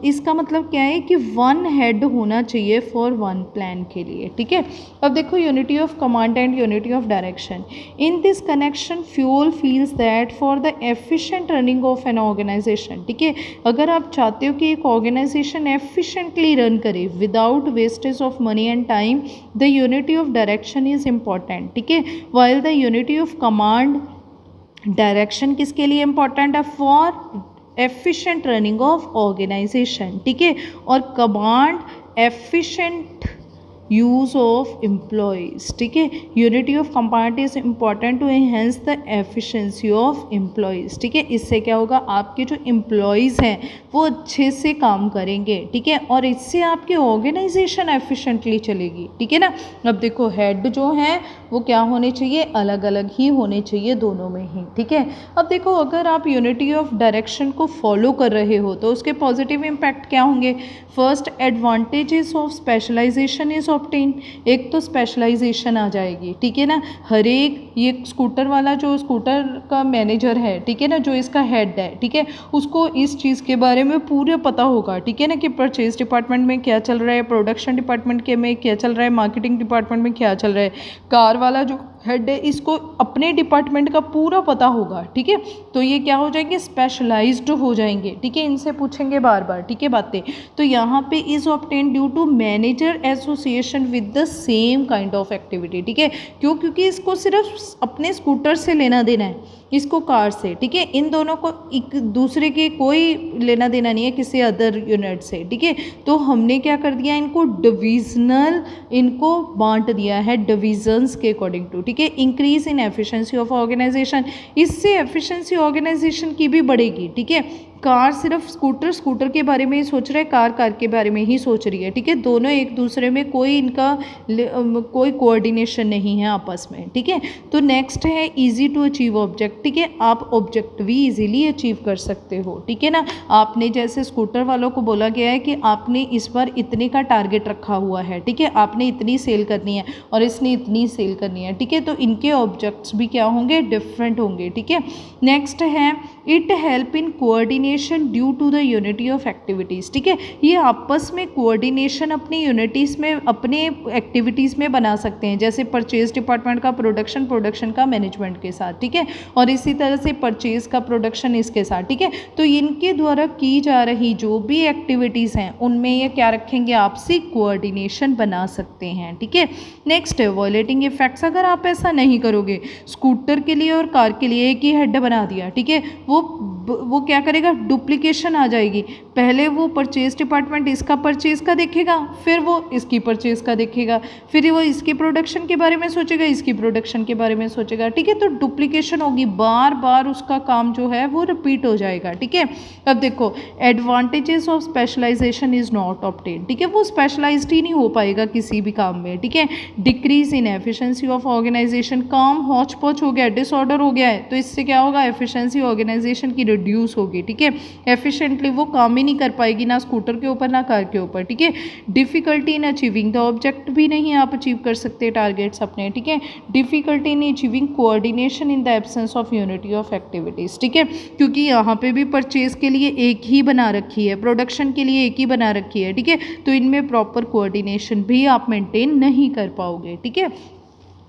इसका मतलब क्या है कि वन हेड होना चाहिए फॉर वन प्लान के लिए, ठीक है। अब देखो unity of command and unity of direction. In this connection, Fuel feels that for the efficient running of an organization, ठीक है, अगर आप चाहते हो कि एक ऑर्गेनाइजेशन एफिशिएंटली रन करे without wastage of money and time, the unity of direction is important, ठीक है। While the unity of command, direction किसके लिए इम्पॉर्टेंट है? For efficient running of organization, ठीक है। और command efficient use of employees, ठीक है। Unity of command is important to enhance the efficiency of employees, ठीक है। इससे क्या होगा, आपके जो एम्प्लॉयज़ हैं वो अच्छे से काम करेंगे, ठीक है, और इससे आपकी ऑर्गेनाइजेशन एफिशिएंटली चलेगी, ठीक है ना। अब देखो हेड जो हैं वो क्या होने चाहिए, अलग अलग ही होने चाहिए दोनों में ही, ठीक है। अब देखो अगर आप यूनिटी ऑफ डायरेक्शन को फॉलो कर रहे हो तो उसके पॉजिटिव इम्पैक्ट क्या होंगे? First, advantages of specialization is obtain. एक तो स्पेशलाइजेशन आ जाएगी, ठीक है ना। हर एक ये स्कूटर वाला जो स्कूटर का मैनेजर है, ठीक है ना, जो इसका हेड है, ठीक है, उसको इस चीज़ के बारे में पूरा पता होगा, ठीक है ना, कि परचेज डिपार्टमेंट में क्या चल रहा है, प्रोडक्शन डिपार्टमेंट के में क्या चल रहा है, मार्केटिंग डिपार्टमेंट में क्या चल रहा है। कार वाला जो हेड है इसको अपने डिपार्टमेंट का पूरा पता होगा, ठीक है। तो ये क्या हो जाएंगे, स्पेशलाइज्ड हो जाएंगे, ठीक है। इनसे पूछेंगे बार बार, ठीक है, बातें। तो यहाँ पे is obtain due to manager association with the same kind of activity, ठीक है। क्यों? क्योंकि इसको सिर्फ अपने स्कूटर से लेना देना है, इसको कार से, ठीक है। इन दोनों को एक दूसरे के कोई लेना देना नहीं है किसी अदर यूनिट से, ठीक है। तो हमने क्या कर दिया, इनको डिविजनल, इनको बांट दिया है डिविजन्स के अकॉर्डिंग टू, ठीक है। Increase in efficiency of organization, इससे एफिशिएंसी ऑर्गेनाइजेशन की भी बढ़ेगी, ठीक है। कार सिर्फ स्कूटर के बारे में ही सोच रहा है, कार के बारे में ही सोच रही है, ठीक है। दोनों एक दूसरे में कोई इनका कोई कोऑर्डिनेशन नहीं है आपस में, ठीक है। तो नेक्स्ट है इजी टू अचीव ऑब्जेक्ट, ठीक है। आप ऑब्जेक्ट भी इजीली अचीव कर सकते हो, ठीक है ना। आपने जैसे स्कूटर वालों को बोला गया है कि आपने इस बार इतने का टारगेट रखा हुआ है, ठीक है, आपने इतनी सेल करनी है और इसने इतनी सेल करनी है, ठीक है। तो इनके ऑब्जेक्ट्स भी क्या होंगे, डिफरेंट होंगे, ठीक है। नेक्स्ट है it help in coordination due to the unity of activities, ठीक है। ये आपस में कोऑर्डिनेशन अपनी यूनिटीज़ में, अपने एक्टिविटीज़ में बना सकते हैं, जैसे परचेज डिपार्टमेंट का प्रोडक्शन का मैनेजमेंट के साथ, ठीक है, और इसी तरह से परचेज का प्रोडक्शन इसके साथ, ठीक है। तो इनके द्वारा की जा रही जो भी एक्टिविटीज़ हैं उनमें ये क्या रखेंगे, आपसी कोऑर्डिनेशन बना सकते हैं, ठीक है। नेक्स्ट है वॉयलेटिंग इफेक्ट्स। अगर आप ऐसा नहीं करोगे, स्कूटर के लिए और कार के लिए एक ही हेड बना दिया, ठीक है, वो क्या करेगा, डुप्लीकेशन आ जाएगी। पहले वो परचेज डिपार्टमेंट इसका परचेज का देखेगा, फिर वो इसकी परचेज का देखेगा, फिर वो इसके प्रोडक्शन के बारे में सोचेगा, इसकी प्रोडक्शन के बारे में सोचेगा, ठीक है। तो डुप्लीकेशन होगी, बार बार उसका काम जो है वो रिपीट हो जाएगा, ठीक है। अब देखो advantages of specialization is not obtain, ठीक है, वो स्पेशलाइज्ड ही नहीं हो पाएगा किसी भी काम में, ठीक है। Decrease in efficiency of organization, काम हौच पौच हो गया, डिसऑर्डर हो गया है, तो इससे क्या होगा, एफिशिएंसी ऑर्गेनाइजेशन की रिड्यूस होगी, ठीक है। एफिशिएंटली वो काम ही नहीं कर पाएगी, ना स्कूटर के ऊपर ना कार के ऊपर, ठीक है। Difficulty in achieving the object भी नहीं आप अचीव कर सकते टारगेट्स अपने, ठीक है। Difficulty in achieving coordination in the absence of unity of activities, ठीक है, क्योंकि यहाँ पे भी परचेज के लिए एक ही बना रखी है, प्रोडक्शन के लिए एक ही बना रखी है, ठीक है। तो इनमें प्रॉपर कोऑर्डिनेशन भी आप मेंटेन नहीं कर पाओगे, ठीक है।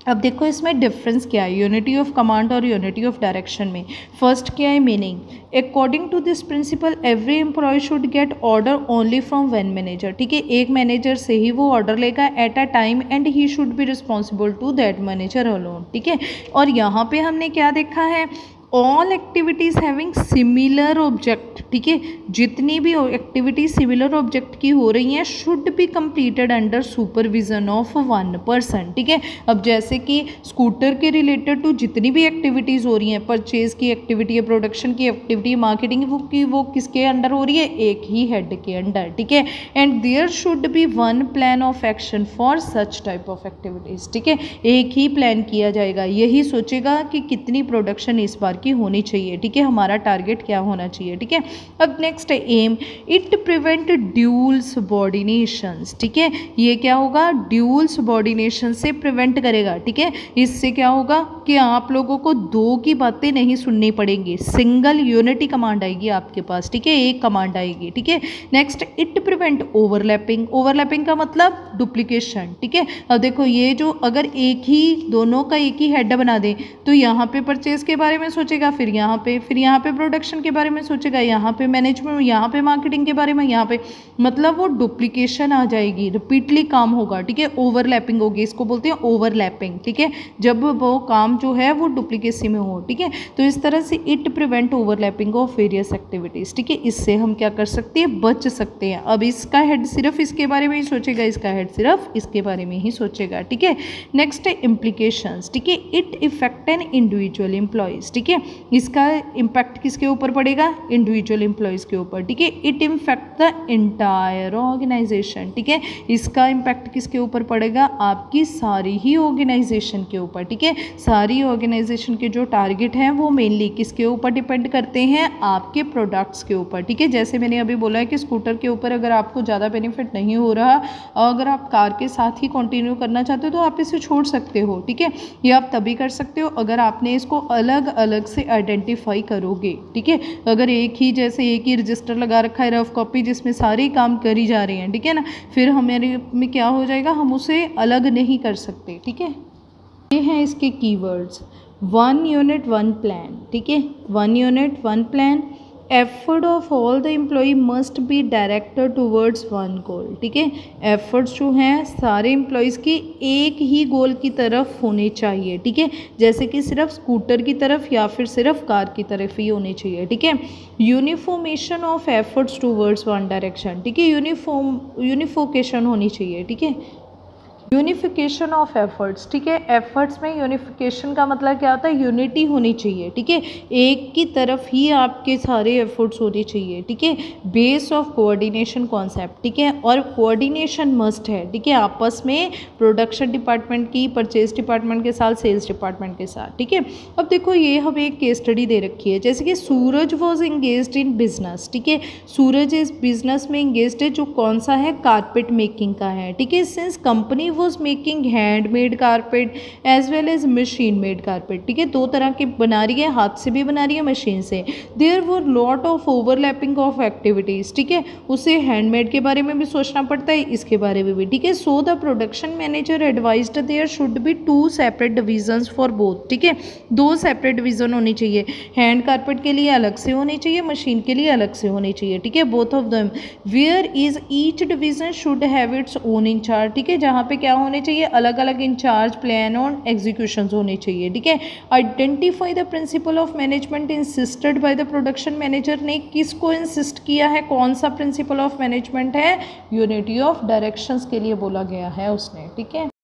अब देखो इसमें डिफरेंस क्या है यूनिटी ऑफ कमांड और यूनिटी ऑफ डायरेक्शन में। फर्स्ट क्या है meaning, according to this principle every employ should get order only from one manager, ठीक है। एक मैनेजर से ही वो ऑर्डर लेगा at a time and he should be responsible to that manager alone, ठीक है। और यहाँ पे हमने क्या देखा है, all activities having similar object, ठीक है, जितनी भी एक्टिविटी सिमिलर ऑब्जेक्ट की हो रही हैं should be completed under supervision of one person, ठीक है। अब जैसे कि स्कूटर के रिलेटेड टू जितनी भी एक्टिविटीज़ हो रही हैं, परचेज की एक्टिविटी है, प्रोडक्शन की एक्टिविटी, मार्केटिंग की, वो किसके अंडर हो रही है, एक ही हेड के अंडर, ठीक है। And there should be one plan of action for such type of activities, ठीक है, एक ही प्लान किया जाएगा, यही सोचेगा कि कितनी प्रोडक्शन इस बार की होनी चाहिए, ठीक है, हमारा टारगेट क्या होना चाहिए, ठीक है। अब नेक्स्ट है एम, इट प्रिवेंट ड्यूल सबॉर्डिनेशंस, ठीक है, ये क्या होगा, ड्यूल सबॉर्डिनेशन से प्रिवेंट करेगा, ठीक है। इससे क्या होगा कि आप लोगों को दो की बातें नहीं सुननी पड़ेंगी, सिंगल यूनिटी कमांड आएगी आपके पास, ठीक है, एक कमांड आएगी, ठीक है। Next it prevent overlapping, overlapping का मतलब डुप्लीकेशन, ठीक है। अब देखो ये जो अगर एक ही दोनों का एक ही हेड बना दें तो यहाँ पे परचेज के बारे में सोचेगा, फिर यहाँ पे प्रोडक्शन के बारे में सोचेगा, यहाँ पे मैनेजमेंट, यहाँ पे मार्केटिंग के बारे में, यहाँ पे, मतलब वो डुप्लीकेशन आ जाएगी, रिपीटली काम होगा, ठीक है, ओवरलैपिंग होगी, इसको बोलते हैं ओवरलैपिंग, ठीक है, जब वो काम जो है वो डुप्लीकेसी में हो, ठीक है। तो इस तरह से it prevent overlapping of various activities, ठीक है, इससे हम क्या कर सकते हैं, बच सकते हैं। अब इसका हेड सिर्फ इसके बारे में ही सोचेगा, इसका हेड सिर्फ इसके बारे में ही सोचेगा, ठीक है। नेक्स्ट है इम्प्लीकेशंस, ठीक है, it effect an individual employees, ठीक है, इसका इम्पैक्ट किसके ऊपर पड़ेगा, इंडिविजुअल एम्प्लॉयज़ के ऊपर, ठीक है। It impact the entire organization, ठीक है, इसका इम्पैक्ट किसके ऊपर पड़ेगा, आपकी सारी ही ऑर्गेनाइजेशन के ऊपर, ठीक है। सारी ऑर्गेनाइजेशन के जो टारगेट हैं वो मेनली किसके ऊपर डिपेंड करते हैं, आपके प्रोडक्ट्स के ऊपर, ठीक है। जैसे मैंने अभी बोला है कि स्कूटर के ऊपर अगर आपको ज़्यादा बेनिफिट नहीं हो रहा, अगर आप कार के साथ ही कंटिन्यू करना चाहते हो तो आप इसे छोड़ सकते हो, ठीक है। ये आप तभी कर सकते हो अगर आपने इसको अलग अलग से आइडेंटिफाई करोगे, ठीक है। अगर एक ही रजिस्टर लगा रखा है, रफ कॉपी, जिसमें सारे काम करी जा रहे हैं, ठीक है ना, फिर हमारे में क्या हो जाएगा, हम उसे अलग नहीं कर सकते, ठीक है। ये हैं इसके कीवर्ड्स, 1 यूनिट 1 प्लान, ठीक है, 1 unit 1 plan, effort of all the employ must be directed towards one goal, ठीक है, एफर्ट्स जो हैं सारे एम्प्लॉयज़ की एक ही गोल की तरफ होने चाहिए, ठीक है, जैसे कि सिर्फ स्कूटर की तरफ या फिर सिर्फ कार की तरफ ही होनी चाहिए, ठीक है। Unification of efforts towards one direction, ठीक है, यूनिफोकेशन होनी चाहिए, ठीक है, यूनिफिकेशन ऑफ एफर्ट्स, ठीक है, एफर्ट्स में यूनिफिकेशन का मतलब क्या होता है, यूनिटी होनी चाहिए, ठीक है, एक की तरफ ही आपके सारे एफर्ट्स होने चाहिए, ठीक है। बेस ऑफ कोऑर्डिनेशन कॉन्सेप्ट, ठीक है, और कोऑर्डिनेशन मस्ट है, ठीक है, आपस में प्रोडक्शन डिपार्टमेंट की, परचेज डिपार्टमेंट के साथ, सेल्स डिपार्टमेंट के साथ, ठीक है। अब देखो ये हमें एक केस स्टडी दे रखी है, जैसे कि सूरज वॉज इंगेज्ड इन बिजनेस, ठीक है, सूरज इस बिजनेस में इंगेज्ड है जो कौन सा है, कारपेट मेकिंग का है, ठीक है। Since company was making handmade carpet as well as machine made carpet, ठीक है, दो तरह के बना रही है, हाथ से भी बना रही है, मशीन से। there were lot of overlapping of activities, ठीक है, उसे हैंडमेड के बारे में भी सोचना पड़ता है, इसके बारे में भी, ठीक है। so the production manager advised there should be 2 separate divisions for both, ठीक है, 2 सेपरेट डिवीजन होनी चाहिए, हैंड कारपेट के लिए अलग से होनी चाहिए, मशीन के लिए अलग से होनी चाहिए, ठीक है, both of them. Where is each division should have its own incharge, ठीक है, जहाँ पे क्या होने चाहिए, अलग अलग इंचार्ज, प्लान ऑन एग्जीक्यूशन होने चाहिए, ठीक है। Identify the principal of management insisted by the production manager, ने किसको इंसिस्ट किया है, कौन सा प्रिंसिपल ऑफ मैनेजमेंट है, यूनिटी ऑफ डायरेक्शंस के लिए बोला गया है उसने, ठीक है।